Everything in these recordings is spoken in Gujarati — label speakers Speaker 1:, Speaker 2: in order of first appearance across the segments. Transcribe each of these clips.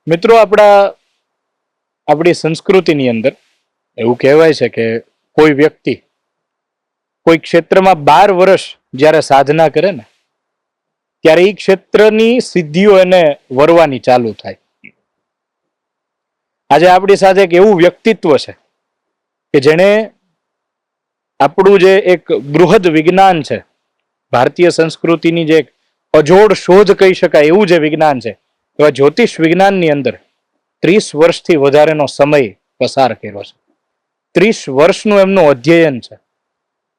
Speaker 1: મિત્રો, આપણી સંસ્કૃતિની અંદર એવું કહેવાય છે કે કોઈ વ્યક્તિ કોઈ ક્ષેત્રમાં 12 વર્ષ જ્યારે સાધના કરે ને ત્યારે એ ક્ષેત્રની સિદ્ધિઓ એને વરવાની ચાલુ થાય. આજે આપણી સાથે એક એવું વ્યક્તિત્વ છે કે જેણે આપણું જે એક બૃહદ વિજ્ઞાન છે, ભારતીય સંસ્કૃતિની જે અજોડ શોધ કહી શકાય એવું જે વિજ્ઞાન છે, એવા જ્યોતિષ વિજ્ઞાનની અંદર 30 વર્ષથી વધારેનો સમય પસાર કર્યો છે. 30 વર્ષનું એમનું અધ્યયન છે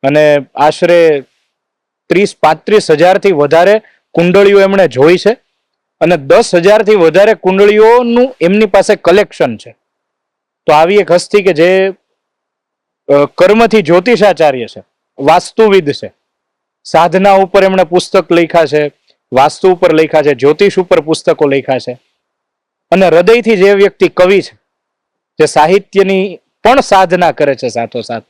Speaker 1: અને આશરે 30-35 હજારથી વધારે કુંડળીઓ એમણે જોઈ છે અને 10,000થી વધારે કુંડળીઓનું એમની પાસે કલેક્શન છે. તો આવી એક હસ્તી કે જે કર્મથી જ્યોતિષાચાર્ય છે, વાસ્તુવિદ છે, સાધના ઉપર એમણે પુસ્તક લખ્યા છે, વાસ્તુ ઉપર લખ્યા છે, જ્યોતિષ ઉપર પુસ્તકો લખ્યા છે અને હૃદયથી જે વ્યક્તિ કવિ છે, જે સાહિત્યની પણ સાધના કરે છે સાથોસાથ,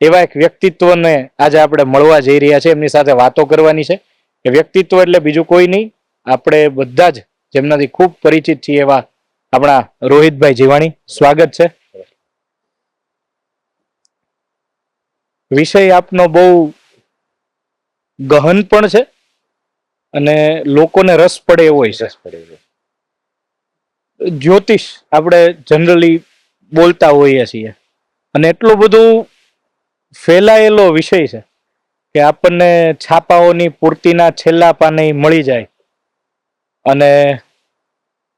Speaker 1: એવા એક વ્યક્તિત્વને આજે આપણે મળવા જઈ રહ્યા છે, એમની સાથે વાતો કરવાની છે. એ વ્યક્તિત્વ એટલે બીજું કોઈ નહીં, આપણે બધા જ જેમનાથી ખૂબ પરિચિત છીએ એવા આપણા રોહિતભાઈ જીવાણી. સ્વાગત છે. વિષય આપનો બહુ ગહન પણ છે અને લોકોને રસ પડે એવો છે. જ્યોતિષ આપણે જનરલી બોલતા હોઈએ છીએ અને એટલું બધું ફેલાયેલો વિષય છે કે આપણને છાપાઓની પૂર્તિના છેલ્લા પાને મળી જાય અને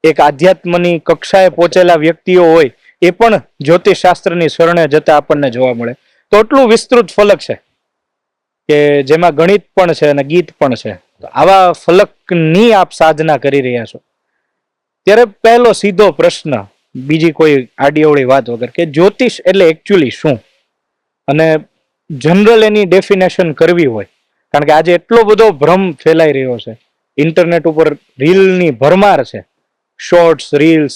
Speaker 1: એક આધ્યાત્મની કક્ષાએ પહોંચેલા વ્યક્તિઓ હોય એ પણ જ્યોતિષ શાસ્ત્રની શરણે જતા આપણને જોવા મળે. તો એટલું વિસ્તૃત ફલક છે કે જેમાં ગણિત પણ છે અને ગીત પણ છે. તો આવા ફલકની આપ સાધના કરી રહ્યા છો ત્યારે પહેલો સીધો પ્રશ્ન, બીજી કોઈ આડીઅવળી વાત વગર, કે જ્યોતિષ એટલે એકચ્યુઅલી શું? અને જનરલ એની ડેફિનેશન કરવી હોય, કારણ કે આજે એટલો બધો ભ્રમ ફેલાઈ રહ્યો છે, ઇન્ટરનેટ ઉપર રીલની ભરમાર છે, શોર્ટ્સ, રીલ્સ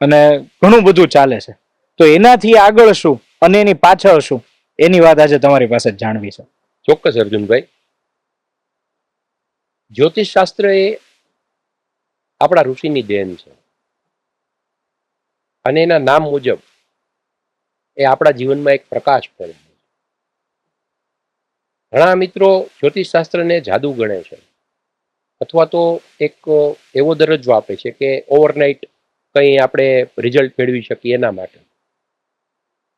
Speaker 1: અને ઘણું બધું ચાલે છે. તો એનાથી આગળ શું અને એની પાછળ શું, એની વાત આજે તમારી પાસે જાણવી છે.
Speaker 2: ચોક્કસ અર્જુનભાઈ, જ્યોતિષ શાસ્ત્ર એ આપણા ઋષિની દેન છે અને એના નામ મુજબ એ આપણા જીવનમાં એક પ્રકાશ ફેરવે છે. ઘણા મિત્રો જ્યોતિષ શાસ્ત્રને જાદુ ગણે છે અથવા તો એક એવો દરજ્જો આપે છે કે ઓવરનાઇટ કંઈ આપણે રિઝલ્ટ મેળવી શકીએ એના માટે.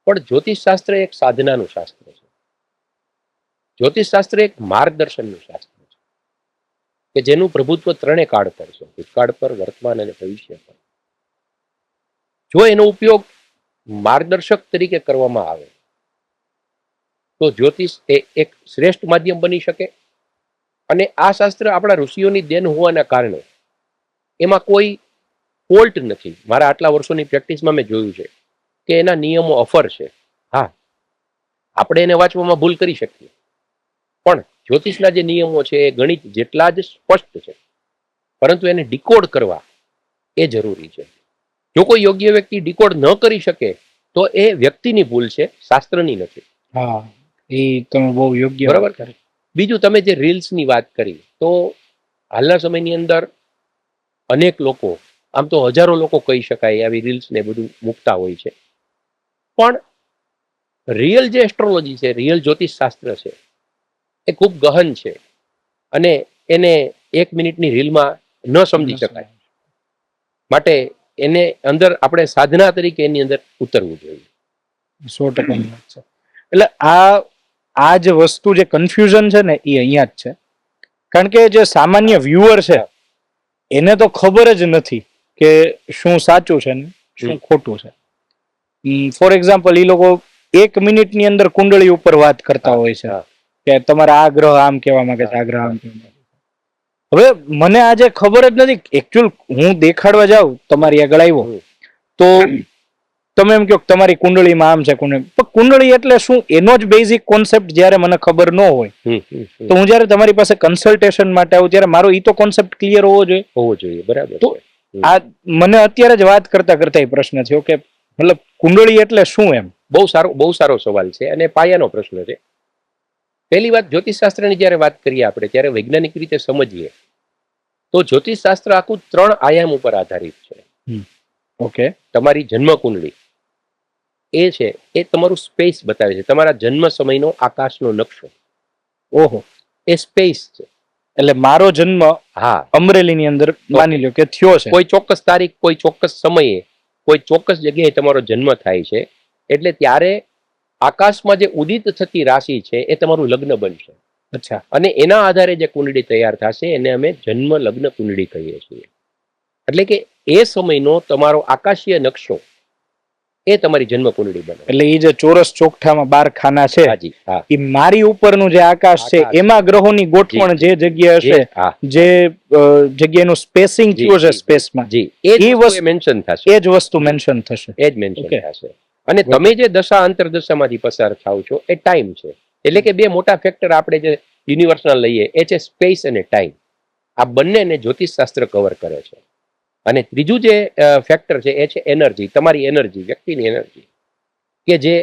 Speaker 2: પણ જ્યોતિષ શાસ્ત્ર એક સાધનાનું શાસ્ત્ર છે. જ્યોતિષ શાસ્ત્ર એક માર્ગદર્શનનું શાસ્ત્ર છે કે જેનું પ્રભુત્વ 3 કાળ પર છે, ભૂતકાળ પર, વર્તમાન અને ભવિષ્ય પર. જો એનો ઉપયોગ માર્ગદર્શક તરીકે કરવામાં આવે તો જ્યોતિષ એ એક શ્રેષ્ઠ માધ્યમ બની શકે. અને આ શાસ્ત્ર આપણા ઋષિઓની દેન હોવાના કારણે એમાં કોઈ ફોલ્ટ નથી. મારા આટલા વર્ષોની પ્રેક્ટિસમાં મેં જોયું છે કે એના નિયમો અફર છે. હા, આપણે એને વાંચવામાં ભૂલ કરી શકીએ, પણ જ્યોતિષના જે નિયમો છે એ ગણિત જેટલા જ સ્પષ્ટ છે, પરંતુ એને ડીકોડ કરવા એ જરૂરી છે. જો કોઈ યોગ્ય વ્યક્તિ ડીકોડ ન કરી શકે તો એ વ્યક્તિની ભૂલ છે, શાસ્ત્રની નથી.
Speaker 1: હા, એ તમે બહુ યોગ્ય
Speaker 2: બરાબર કરે. બીજું, તમે જે રીલ્સની વાત કરી, તો હાલના સમયની અંદર અનેક લોકો, આમ તો હજારો લોકો કહી શકાય, આવી રીલ્સ ને બધું મૂકતા હોય છે. પણ રિયલ જે એસ્ટ્રોલોજી છે, રિયલ જ્યોતિષ શાસ્ત્ર છે, એ ખૂબ ગહન છે અને એને 1 મિનિટની રીલમાં ન સમજી શકાય. માટે એને અંદર આપણે સાધના તરીકે એની અંદર ઉતરવું જોઈએ.
Speaker 1: 100% વાત છે. એટલે આ જે વસ્તુ, જે કન્ફ્યુઝન છે ને, એ અહીંયા જ છે. કારણ કે જે સામાન્ય વ્યુઅર છે એને તો ખબર જ નથી કે શું સાચું છે ને શું ખોટું છે. ફોર એક્ઝામ્પલ, એ લોકો 1 મિનિટની અંદર કુંડળી ઉપર વાત કરતા હોય છે કે તમારા આ ગ્રહ આમ કહેવા માંગે છે, આ ગ્રહ આમ કહેવા માંગે છે. હવે મને આજે ખબર જ નથી. એકચ્યુઅલ હું દેખાડવા જાઉં, તમારી આગળ આવ્યો તો તમે એમ કહો તમારી કુંડળીમાં આમ છે, કુંડળી એટલે શું એનો જ બેઝિક કોન્સેપ્ટ જ્યારે મને ખબર ન હોય તો હું જ્યારે તમારી પાસે કન્સલ્ટેશન માટે આવું ત્યારે મારો ઈ તો કોન્સેપ્ટ ક્લિયર હોવો જોઈએ.
Speaker 2: બરાબર.
Speaker 1: તો આ મને અત્યારે જ વાત કરતા કરતા એ પ્રશ્ન થયો કે મતલબ કુંડળી એટલે શું? એમ
Speaker 2: બહુ સારો સવાલ છે અને પાયાનો પ્રશ્ન છે. પહેલી વાત, જ્યોતિષ શાસ્ત્રની જ્યારે વાત કરીએ આપણે, ત્યારે વૈજ્ઞાનિક રીતે સમજીએ તો જ્યોતિષ શાસ્ત્ર આખું 3 આયામ ઉપર આધારિત છે.
Speaker 1: ઓકે.
Speaker 2: તમારી જન્મ કુંડળી એ છે એ તમારું સ્પેસ બતાવે છે, તમારા જન્મ સમયનો આકાશનો નકશો.
Speaker 1: ઓહો.
Speaker 2: એ સ્પેસ છે.
Speaker 1: એટલે મારો જન્મ
Speaker 2: હા,
Speaker 1: અમરેલીની અંદર માની લ્યો કે થયો છે.
Speaker 2: કોઈ ચોક્કસ તારીખ, કોઈ ચોક્કસ સમયે, કોઈ ચોક્કસ જગ્યાએ તમારો જન્મ થાય છે, એટલે ત્યારે આકાશમાં જે ઉદિત થતી રાશિ છે એ તમારું લગ્ન બનશે.
Speaker 1: અચ્છા.
Speaker 2: અને એના આધારે જે કુંડળી તૈયાર થશે એને અમે જન્મ લગ્ન કુંડળી કહીએ છીએ. એટલે કે એ સમયનો તમારો આકાશીય નકશો એ તમારી જન્મ કુંડળી બને.
Speaker 1: એટલે એ જે ચોરસ ચોકઠામાં 12 ખાના છે,
Speaker 2: હાજી, હા,
Speaker 1: એ મારી ઉપરનું જે આકાશ છે
Speaker 2: આકાશ.
Speaker 1: એમાં ગ્રહોની ગોઠવણ જે જગ્યાએ હશે,
Speaker 2: હા,
Speaker 1: જે જગ્યાનું સ્પેસિંગ
Speaker 2: જી,
Speaker 1: થયું છે
Speaker 2: જી,
Speaker 1: સ્પેસમાં,
Speaker 2: જી, એ જ
Speaker 1: એ
Speaker 2: વસ્તુ
Speaker 1: વસ્તુ-
Speaker 2: મેન્શન થશે.
Speaker 1: એ જ વસ્તુ મેન્શન થશે.
Speaker 2: એ જ મેન્શન
Speaker 1: Okay.
Speaker 2: થશે. અને તમે જે દશા અંતરદશામાંથી પસાર થાવ છો એ ટાઈમ છે. એટલે કે બે મોટા ફેક્ટર આપણે જે યુનિવર્સના લઈએ એ છે સ્પેસ અને ટાઈમ. આ બંનેને જ્યોતિષશાસ્ત્ર કવર કરે છે. અને ત્રીજું જે ફેક્ટર છે એ છે એનર્જી, તમારી એનર્જી, વ્યક્તિની એનર્જી, કે જે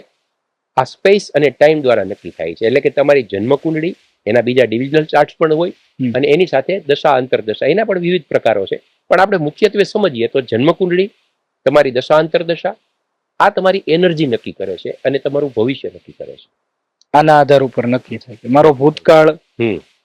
Speaker 2: આ સ્પેસ અને ટાઈમ દ્વારા નક્કી થાય છે. એટલે કે તમારી જન્મ કુંડળી, એના બીજા ડિવિઝનલ ચાર્ટ્સ પણ હોય, અને એની સાથે દશા અંતરદશા, એના પણ વિવિધ પ્રકારો છે. પણ આપણે મુખ્યત્વે સમજીએ તો જન્મ કુંડળી, તમારી દશા અંતરદશા, આ તમારી એનર્જી નક્કી કરે છે અને તમારું ભવિષ્ય નક્કી કરે છે.
Speaker 1: આના આધાર ઉપર નક્કી થાય કે મારો ભૂતકાળ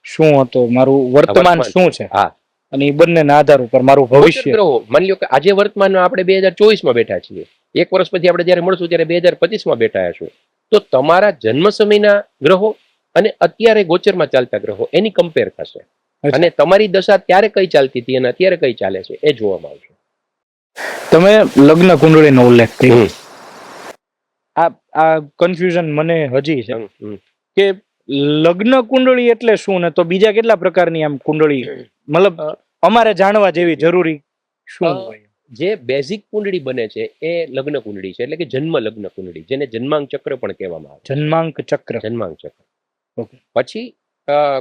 Speaker 1: શું હતો, મારું વર્તમાન શું છે,
Speaker 2: હા,
Speaker 1: અને એ બંનેના આધાર ઉપર મારું ભવિષ્ય.
Speaker 2: ગ્રહો, માની લ્યો કે આજે વર્તમાનમાં આપણે 2024માં બેઠા છીએ, એક વર્ષ પછી આપણે જ્યારે મળશું ત્યારે 2025માં બેઠા હશું, તો તમારા જન્મ સમયના ગ્રહો અને અત્યારે ગોચરમાં ચાલતા ગ્રહો એની કમ્પેર થશે. અને તમારી દશા ત્યારે કઈ ચાલતી હતી અને અત્યારે કઈ ચાલે છે એ જોવામાં આવશે.
Speaker 1: તમે લગ્ન કુંડળીનો ઉલ્લેખ કર્યો. આ કન્ફ્યુઝન મને હજી છે કે લગ્ન કુંડળી એટલે શું, ને તો બીજા કેટલા પ્રકારની આમ કુંડળી, મતલબ અમારે જાણવા જેવી જરૂરી શું હોય?
Speaker 2: જે બેઝિક કુંડળી બને છે એ લગ્ન કુંડળી છે, એટલે કે જન્મ લગ્ન કુંડળી, જેને જન્માંક ચક્ર પણ કહેવામાં આવે.
Speaker 1: જન્માંક ચક્ર.
Speaker 2: જન્માંક ચક્ર.
Speaker 1: ઓકે.
Speaker 2: પછી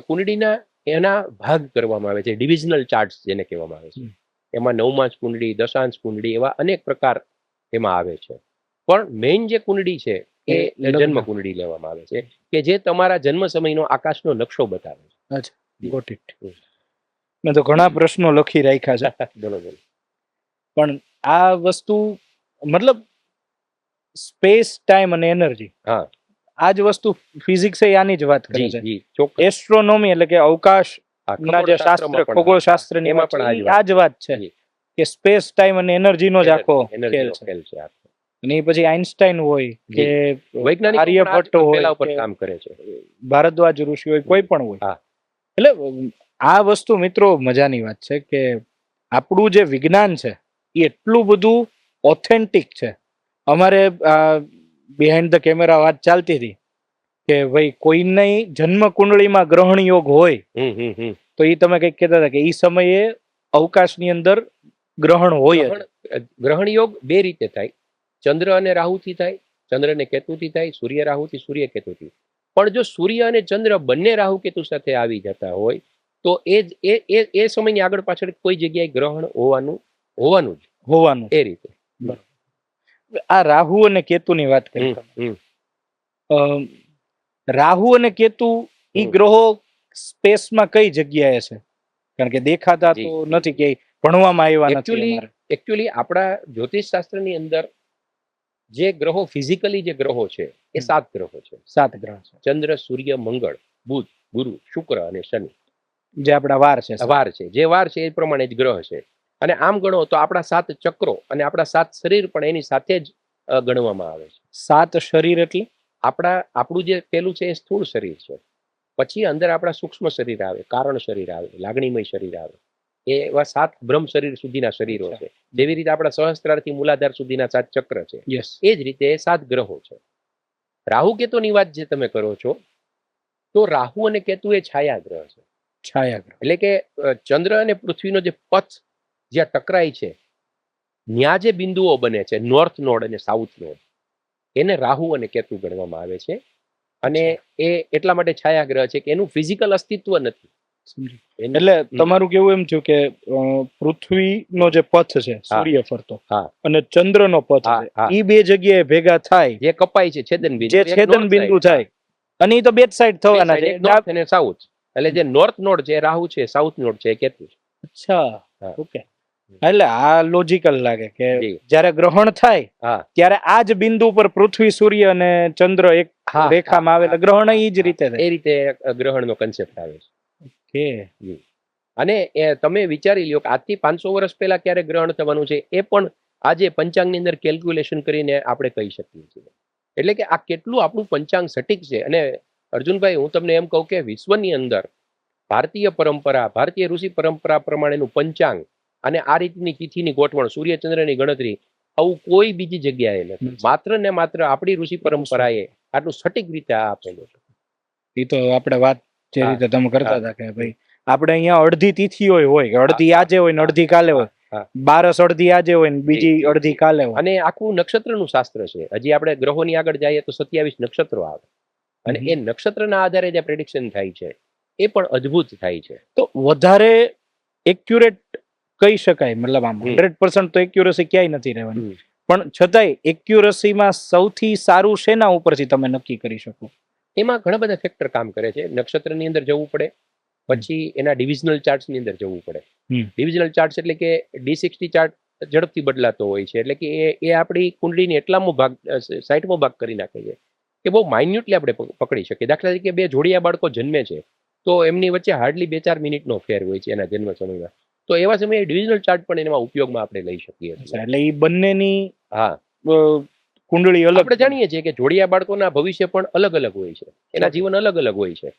Speaker 2: કુંડળીના એના ભાગ કરવામાં આવે છે, ડિવિઝનલ ચાર્ટ્સ જેને કહેવામાં આવે છે. એમાં નવમાંશ કુંડળી, દશાંશ કુંડળી, એવા અનેક પ્રકાર એમાં આવે છે. પણ મેઇન જે કુંડળી છે એ જન્મ કુંડળી લેવામાં આવે છે, કે જે તમારા જન્મ સમયનો આકાશનો નકશો બતાવે છે.
Speaker 1: અચ્છા, ગોટ ઇટ. મેં તો ઘણા પ્રશ્નો લખી રાખ્યા છે.
Speaker 2: બરોબર.
Speaker 1: પણ આ વસ્તુ, મતલબ સ્પેસ, ટાઈમ અને એનર્જી,
Speaker 2: હા,
Speaker 1: આ જ વસ્તુ ફિઝિક્સ આની જ વાત કરે છે.
Speaker 2: જી, ચોક્કસ.
Speaker 1: એસ્ટ્રોનોમી એટલે કે અવકાશ ના જે શાસ્ત્ર, ખગોળ શાસ્ત્ર ની
Speaker 2: એમાં પણ
Speaker 1: આ જ વાત છે કે સ્પેસ, ટાઈમ અને એનર્જી નો જ આખો ખેલ છે. અને એ પછી આઈન્સ્ટાઈન હોય કે
Speaker 2: વૈજ્ઞાનિક
Speaker 1: આર્યભટ્ટ હોય,
Speaker 2: પેલા ઉપર કામ કરે છે,
Speaker 1: ભારદ્વાજ ઋષિ હોય, કોઈ પણ હોય. એટલે આ વસ્તુ મિત્રો મજાની વાત છે કે આપણું જે વિજ્ઞાન છે એ એટલું બધું ઓથેન્ટિક છે. અમારે બિહાઇન્ડ ધ કેમેરા વાત ચાલતી હતી કે ભાઈ કોઈની જન્મ કુંડળીમાં ગ્રહણ યોગ હોય તો એ તમે કઈક કહેતા હતા કે એ સમયે અવકાશની અંદર ગ્રહણ હોય.
Speaker 2: ગ્રહણ યોગ બે રીતે થાય, ચંદ્ર અને રાહુથી થાય, ચંદ્ર અને કેતુથી થાય, સૂર્ય રાહુથી, સૂર્ય કેતુથી. પણ જો સૂર્ય અને ચંદ્ર બંને રાહુ કેતુ સાથે આવી જતા હોય તો એ સમયની આગળ પાછળ કોઈ જગ્યાએ ગ્રહણ હોવાનું એ રીતે.
Speaker 1: આ રાહુ અને કેતુની વાત કરી. રાહુ અને કેતુ ઈ ગ્રહો સ્પેસમાં કઈ જગ્યાએ છે? કારણ કે દેખાતા તો નથી, કે ભણવામાં આવ્યા નથી.
Speaker 2: એકચ્યુઅલી આપણા જ્યોતિષ શાસ્ત્રની અંદર જે ગ્રહો, ફિઝિકલી જે ગ્રહો છે એ 7 ગ્રહો છે.
Speaker 1: 7 ગ્રહ છે:
Speaker 2: ચંદ્ર, સૂર્ય, મંગળ, બુધ, ગુરુ, શુક્ર અને શનિ.
Speaker 1: જે આપણા વાર છે,
Speaker 2: જે વાર છે એ પ્રમાણે જ ગ્રહ છે. અને આમ ગણો તો આપણા 7 ચક્રો અને આપણા 7 શરીર પણ એની સાથે જ ગણવામાં આવે છે. 7 શરીર એટલે આપણું જે પેલું છે એ સ્થૂળ શરીર છે, પછી અંદર આપણા સૂક્ષ્મ શરીર આવે, કારણ શરીર આવે, લાગણીમય શરીર આવે, એવા 7 બ્રહ્મ શરીર સુધીના શરીરો છે. જેવી રીતે આપણા સહસ્ત્રારથી મૂલાધાર સુધીના 7 ચક્ર છે, એ જ રીતે 7 ગ્રહો છે. રાહુ કેતુની વાત જે તમે કરો છો, તો રાહુ અને કેતુ એ છાયા ગ્રહ છે. છાયા ગ્રહ એટલે કે ચંદ્ર અને પૃથ્વીનો જે પથ જ્યાં ટકરાય છે, ત્યાં જે બિંદુઓ બને છે, નોર્થ નોડ અને સાઉથ નોડ, એને રાહુ અને કેતુ ગણવામાં આવે છે. અને એ એટલા માટે છાયા ગ્રહ છે કે એનું ફિઝિકલ અસ્તિત્વ નથી.
Speaker 1: એટલે તમારું કેવું એમ થયું કે પૃથ્વીનો જે પથ છે સૂર્ય ફરતો અને ચંદ્રનો પથ છે, ઈ બે જગ્યાએ ભેગા થાય, જે કપાય છે, છેદન બિંદુ થાય, અને ઈ તો બે જ સાઈડ થવાના છે, નોર્થ અને સાઉથ. એટલે જે નોર્થ નોડ છે રાહુ છે, સાઉથ નોડ છે કેતુ. અચ્છા, ઓકે. એટલે આ લોજિકલ લાગે કે
Speaker 2: જી.
Speaker 1: જ્યારે ગ્રહણ થાય
Speaker 2: હા
Speaker 1: ત્યારે આ જ બિંદુ પર પૃથ્વી સૂર્ય અને ચંદ્ર એક
Speaker 2: હા,
Speaker 1: રેખામાં આવે એટલે ગ્રહણ એ જ રીતે થાય
Speaker 2: એ રીતે ગ્રહણનો કન્સેપ્ટ આવે છે.
Speaker 1: કે
Speaker 2: અને તમે વિચારી લ્યો કે આજથી 500 વર્ષ પહેલા ક્યારે ગ્રહણ થવાનું છે એ પણ આજે પંચાંગની અંદર કેલ્ક્યુલેશન કરીને આપણે કહી શકીએ છીએ. એટલે કે આ કેટલું આપણું પંચાંગ સટીક છે. અને અર્જુનભાઈ, હું તમને એમ કહું કે વિશ્વની અંદર ભારતીય પરંપરા, ભારતીય ઋષિ પરંપરા પ્રમાણેનું પંચાંગ અને આ રીતની તિથિની ગોઠવણ, સૂર્યચંદ્રની ગણતરી આવું કોઈ બીજી જગ્યાએ નથી. માત્ર ને માત્ર આપણી ઋષિ પરંપરાએ આટલું સટીક રીતે આ આપેલું છે.
Speaker 1: એ તો આપણે વાત જે
Speaker 2: હા,
Speaker 1: રીતે તમે કરતા
Speaker 2: હા.
Speaker 1: હતા કે ભાઈ આપણે અહીંયા અડધી તિથિ હોય કે અડધી આજે હોય ને અડધી કાલે હોય,
Speaker 2: હા.
Speaker 1: બારસ અડધી આજે હોય ને બીજી અડધી કાલે હોય.
Speaker 2: અને આખું નક્ષત્રનું શાસ્ત્ર છે. હજી આપણે ગ્રહોની આગળ જઈએ તો 27 નક્ષત્રો આવે અને એ નક્ષત્રના આધારે જે પ્રેડિક્શન થાય છે એ પણ અદ્ભુત થાય છે.
Speaker 1: તો વધારે એક્યુરેટ કહી શકાય, મતલબ આમ 100% તો એક્યુરસી ક્યાંય નથી રહેવાની, પણ છતાંય એક્યુરસીમાં સૌથી સારું શેના ઉપરથી તમે નક્કી કરી શકો?
Speaker 2: એમાં ઘણા બધા ફેક્ટર કામ કરે છે. નક્ષત્રની અંદર જવું પડે, પછી એના ડિવિઝનલ ચાર્ટ્સની અંદર જવું પડે. ડિવિઝનલ ચાર્ટ્સ એટલે કે D60 ચાર્ટ ઝડપથી બદલાતો હોય છે. એટલે કે એ આપણી કુંડલીને એટલામો ભાગ, 60મો ભાગ કરી નાખે છે કે બહુ માઇન્યુટલી આપણે પકડી શકીએ. દાખલા તરીકે બે જોડિયા બાળકો જન્મે છે તો એમની વચ્ચે હાર્ડલી 2-4 મિનિટનો ફેર હોય છે એના જન્મ સમયમાં. તો એવા સમયે ડિવિઝનલ ચાર્ટ પણ એમાં ઉપયોગમાં આપણે લઈ શકીએ છીએ.
Speaker 1: એટલે એ બંનેની
Speaker 2: હા,
Speaker 1: કુંડળી અલગ.
Speaker 2: આપણે જાણીએ છીએ કે જોડિયા બાળકોના ભવિષ્ય પણ અલગ અલગ હોય છે, એના જીવન અલગ અલગ હોય છે.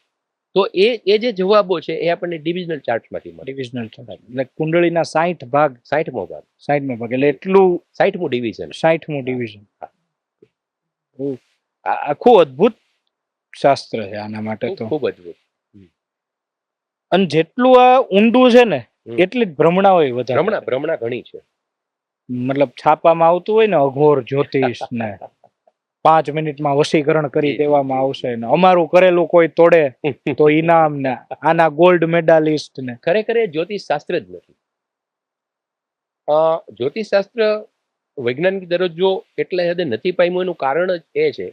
Speaker 2: તો એ જે જવાબો છે એ આપણને ડિવિઝનલ ચાર્ટમાંથી મળે.
Speaker 1: ડિવિઝનલ એટલે કુંડળીના 60 ભાગ,
Speaker 2: 60મો ભાગ,
Speaker 1: 60મો ભાગ એટલે એટલું
Speaker 2: 60મું ડિવિઝન.
Speaker 1: 60મું ડિવિઝન. આખું અદ્ભુત શાસ્ત્ર છે આના માટે તો.
Speaker 2: ખૂબ અદ્ભુત.
Speaker 1: અને જેટલું આ ઊંડું છે ને એટલી જ ભ્રમણા હોય વધારે.
Speaker 2: ભ્રમણા ઘણી છે.
Speaker 1: મતલબ છાપામાં આવતું હોય ને અઘોર જ્યોતિષ ને 5 મિનિટમાં વશીકરણ કરી દેવામાં આવશે ને અમારું કરેલું કોઈ તોડે તો ઇનામ ને આના ગોલ્ડ મેડાલિસ્ટ ને.
Speaker 2: ખરેખર એ જ્યોતિષ શાસ્ત્ર જ નથી. જ્યોતિષ શાસ્ત્ર વૈજ્ઞાનિક દરજ્જો એટલે હદે નથી પામ્યું એનું કારણ જ એ છે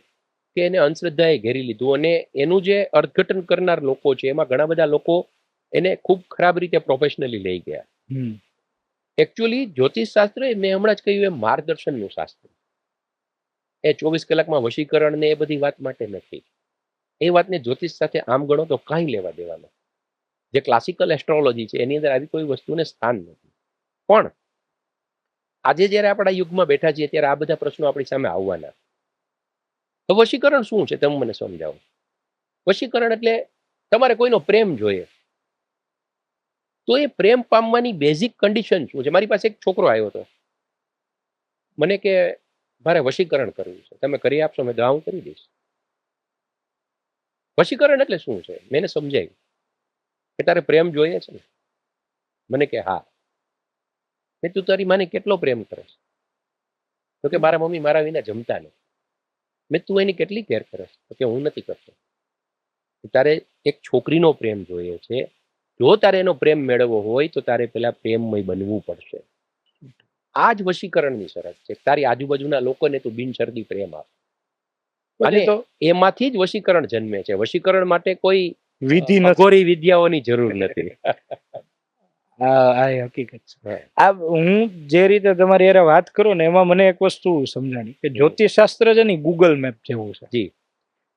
Speaker 2: કે એને અંધશ્રદ્ધાએ ઘેરી લીધું. અને એનું જે અર્થઘટન કરનાર લોકો છે એમાં ઘણા બધા લોકો એને ખૂબ ખરાબ રીતે પ્રોફેશનલી લઈ ગયા. એકચ્યુઅલી જ્યોતિષ શાસ્ત્ર એ મેં હમણાં જ કહ્યું એ માર્ગદર્શનનું શાસ્ત્ર. એ 24 કલાકમાં વશીકરણ ને એ બધી વાત માટે નથી. એ વાતને જ્યોતિષ સાથે આમ ગણો તો કાંઈ લેવા દેવાનું. જે ક્લાસિકલ એસ્ટ્રોલોજી છે એની અંદર આવી કોઈ વસ્તુને સ્થાન નથી. પણ આજે જ્યારે આપણા યુગમાં બેઠા છીએ ત્યારે આ બધા પ્રશ્નો આપણી સામે આવવાના. તો વશીકરણ શું છે તમે મને સમજાવો. વશીકરણ એટલે તમારે કોઈનો પ્રેમ જોઈએ તો એ પ્રેમ પામવાની બેઝિક કન્ડિશન શું છે? મારી પાસે એક છોકરો આવ્યો હતો, મને કે મારે વશીકરણ કરવું છે, તમે કરી આપશો? મેં હું કરી દઈશ. વશીકરણ એટલે શું છે મેં એને સમજાવ્યું કે તારે પ્રેમ જોઈએ છે ને? મને કે હા. મેં તું તારી માને કેટલો પ્રેમ કરે છે? તો કે મારા મમ્મી મારા વિના જમતા નથી. મેં તું એની કેટલી કેર કરે છે? તો કે હું નથી કરતો. તારે એક છોકરીનો પ્રેમ જોઈએ છે. જો તારે એનો પ્રેમ મેળવવો હોય તો તારે પેલા પ્રેમમય બનવું પડશે. આ જ વશીકરણની શરત છે. તારી આજુબાજુના લોકોને તું બિનશરતી પ્રેમ આપ. અને તો એમાંથી જ વશીકરણ જન્મે છે. વશીકરણ માટે કોઈ
Speaker 1: વિધિ
Speaker 2: અઘોરી વિદ્યાઓની જરૂર નથી.
Speaker 1: આ હકીકત છે. આ હું જે રીતે તમારી યારે વાત કરું ને એમાં મને એક વસ્તુ સમજાણી કે જ્યોતિષ શાસ્ત્ર છે ને ગૂગલ મેપ જેવું છે.
Speaker 2: જી.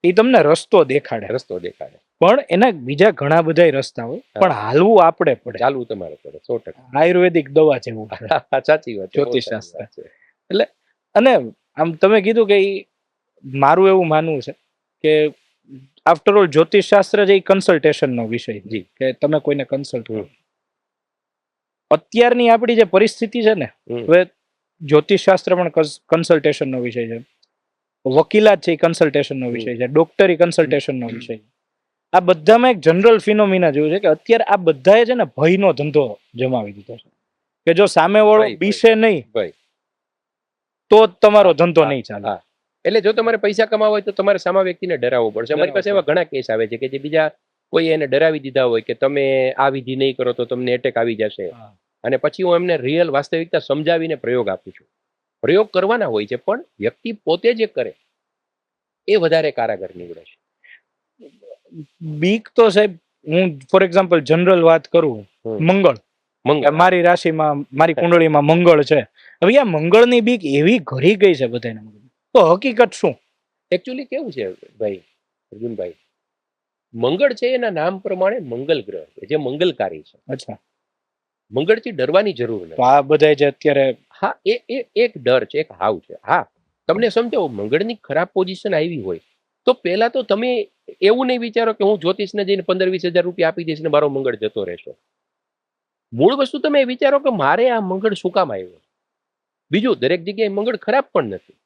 Speaker 1: એ તમને રસ્તો દેખાડે. પણ એના બીજા ઘણા બધા રસ્તા હોય, પણ હાલવું આપણે પડે.
Speaker 2: ચાલવું તમારે પડે. 100%.
Speaker 1: આયુર્વેદિક દવા જેવું છે.
Speaker 2: સાચી વાત.
Speaker 1: જ્યોતિષ શાસ્ત્ર એટલે. અને આમ તમે કીધું કે મારું એવું માનવું છે કે આફ્ટર ઓલ જ્યોતિષ શાસ્ત્ર છે એ કન્સલ્ટેશન નો વિષય છે કે તમે કોઈને કન્સલ્ટ કરો. અત્યારની આપણી જે પરિસ્થિતિ છે ને, હવે જ્યોતિષ શાસ્ત્ર પણ કન્સલ્ટેશન નો વિષય છે, વકીલાત છે એ કન્સલ્ટેશન નો વિષય છે, ડોક્ટરી કન્સલ્ટેશન નો વિષય છે. આ બધામાં એક જનરલ ફિનોમિના જેવું છે કે અત્યારે આ બધાએ છે ને ભયનો ધંધો જમાવી દીધો છે કે જો સામે વાળો બીસે નહીં તો તમારો ધંધો નહીં ચાલે.
Speaker 2: એટલે જો તમારે પૈસા કમાવા હોય તો તમારે સામા વ્યક્તિને ડરાવવો પડશે. અમારી પાસે એવા ઘણા કેસ આવે છે કે જે બીજા કોઈ એને ડરાવી દીધા હોય કે તમે આ વિધિ નહીં કરો તો તમને એટેક આવી જશે, અને પછી હું એમને રિયલ વાસ્તવિકતા સમજાવીને પ્રયોગ આપું છું. પ્રયોગ કરવાના હોય છે પણ વ્યક્તિ પોતે જે કરે એ વધારે કારાગર નીવડે છે.
Speaker 1: બીક તો સાહેબ, હું ફોર એક્ઝામ્પલ જનરલ વાત કરું, મંગળ
Speaker 2: મંગળ
Speaker 1: મારી રાશિમાં મારી કુંડળીમાં મંગળ છે. હવે આ મંગળની બીક એવી ઘરી ગઈ છે બધાને. તો હકીકત શું?
Speaker 2: એકચ્યુઅલી કેવું છે ભાઈ અર્જુનભાઈ, મંગળ છે એના નામ પ્રમાણે મંગલ ગ્રહ છે, જે મંગલકારી છે.
Speaker 1: અચ્છા,
Speaker 2: મંગળથી ડરવાની જરૂર
Speaker 1: તો
Speaker 2: નથી.
Speaker 1: આ બધા જે અત્યારે
Speaker 2: હા, એ એક ડર છે, એક હાવ છે. હા, તમને સમજાવો, મંગળની ખરાબ પોઝિશન આવી હોય તો પહેલા તો તમે એવું નહીં વિચારો કે હું જ્યોતિષને જઈને 15-20 હજાર રૂપિયા આપી દઈશ ને મારો મંગળ જતો રહેશે. મૂળ વસ્તુ તમે વિચારો કે મારે આ મંગળ શું કામ આવ્યો. બીજું, દરેક જગ્યાએ મંગળ ખરાબ પણ નથી.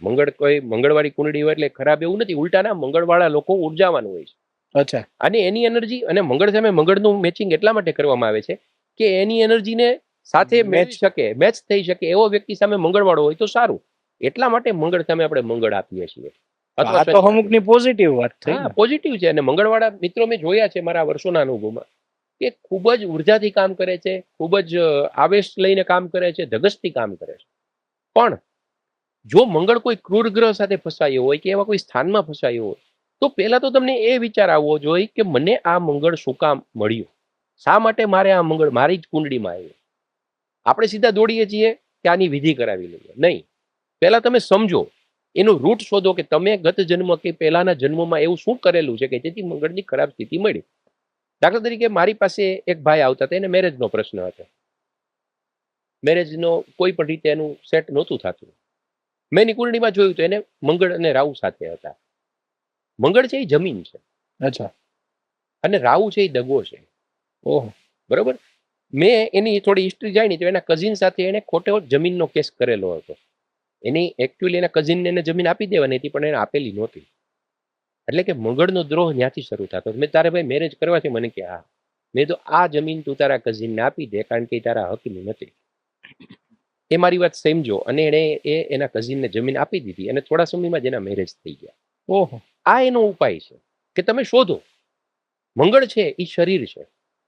Speaker 2: મંગળ કોઈ મંગળવાળી કુંડળી હોય એટલે ખરાબ એવું નથી. ઉલટાના મંગળવાળા લોકો ઉર્જાવાન હોય છે.
Speaker 1: અચ્છા,
Speaker 2: અને એની એનર્જી અને મંગળ સામે મંગળનું મેચિંગ એટલા માટે કરવામાં આવે છે કે એની એનર્જીને સાથે મેચ શકે, મેચ થઈ શકે એવો વ્યક્તિ સામે મંગળવાળો હોય તો સારું. એટલા માટે મંગળ સામે આપણે મંગળ આપીએ છીએ.
Speaker 1: આ તો અમુકની પોઝિટિવ વાત થઈ.
Speaker 2: હા, પોઝિટિવ છે. અને મંગળવાળા મિત્રો મેં જોયા છે મારા વર્ષોના અનુભવમાં કે ખૂબ જ ઉર્જાથી કામ કરે છે, ખૂબ જ આવેશ લઈને કામ કરે છે, ધગસથી કામ કરે છે. પણ જો મંગળ કોઈ ક્રૂર ગ્રહ સાથે ફસાયો હોય કે એવા કોઈ સ્થાનમાં ફસાયો હોય તો પહેલા તો તમને એ વિચાર આવવો જોઈએ કે મને આ મંગળ શું કામ મળ્યું, શા માટે મારે આ મંગળ મારી જ કુંડળીમાં આવ્યું. આપણે સીધા દોડીએ છીએ કે આની વિધિ કરાવી લઈએ. નહીં, પહેલા તમે સમજો, એનું રૂટ શોધો કે તમે ગત જન્મ કે પહેલાના જન્મમાં એવું શું કરેલું છે કે જેથી મંગળની ખરાબ સ્થિતિ મળી. દાખલા તરીકે મારી પાસે એક ભાઈ આવતા હતા, એને મેરેજનો પ્રશ્ન હતો. મેરેજનો કોઈ પણ રીતે એનું સેટ નહોતું થતું. મેં એની કુંડળીમાં જોયું તો એને મંગળ અને રાહુ સાથે હતા. મંગળ છે એ જમીન છે.
Speaker 1: અચ્છા,
Speaker 2: અને રાહુ છે એ દગો છે.
Speaker 1: ઓહો,
Speaker 2: બરોબર. મેં એની થોડી હિસ્ટ્રી જાણી તો એના કઝિન સાથે એને ખોટો જમીનનો કેસ કરેલો હતો. એની એકચ્યુઅલી એના કઝિનને એને જમીન આપી દેવાની હતી પણ એને આપેલી નહોતી. એટલે કે મંગળનો દ્રોહ ત્યાંથી શરૂ થતો. મેં તારે ભાઈ મેરેજ કરવા છે, મને કે હા. મેં તો આ જમીન તું તારા કઝિનને આપી દે કારણ કે તારા હકની નથી. એ મારી વાત સમજો. અને એણે એના કઝિનને જમીન આપી દીધી અને થોડા સમયમાં જ એના મેરેજ થઈ ગયા.
Speaker 1: ઓહો,
Speaker 2: આ એનો ઉપાય છે કે તમે શોધો. મંગળ છે એ શરીર છે,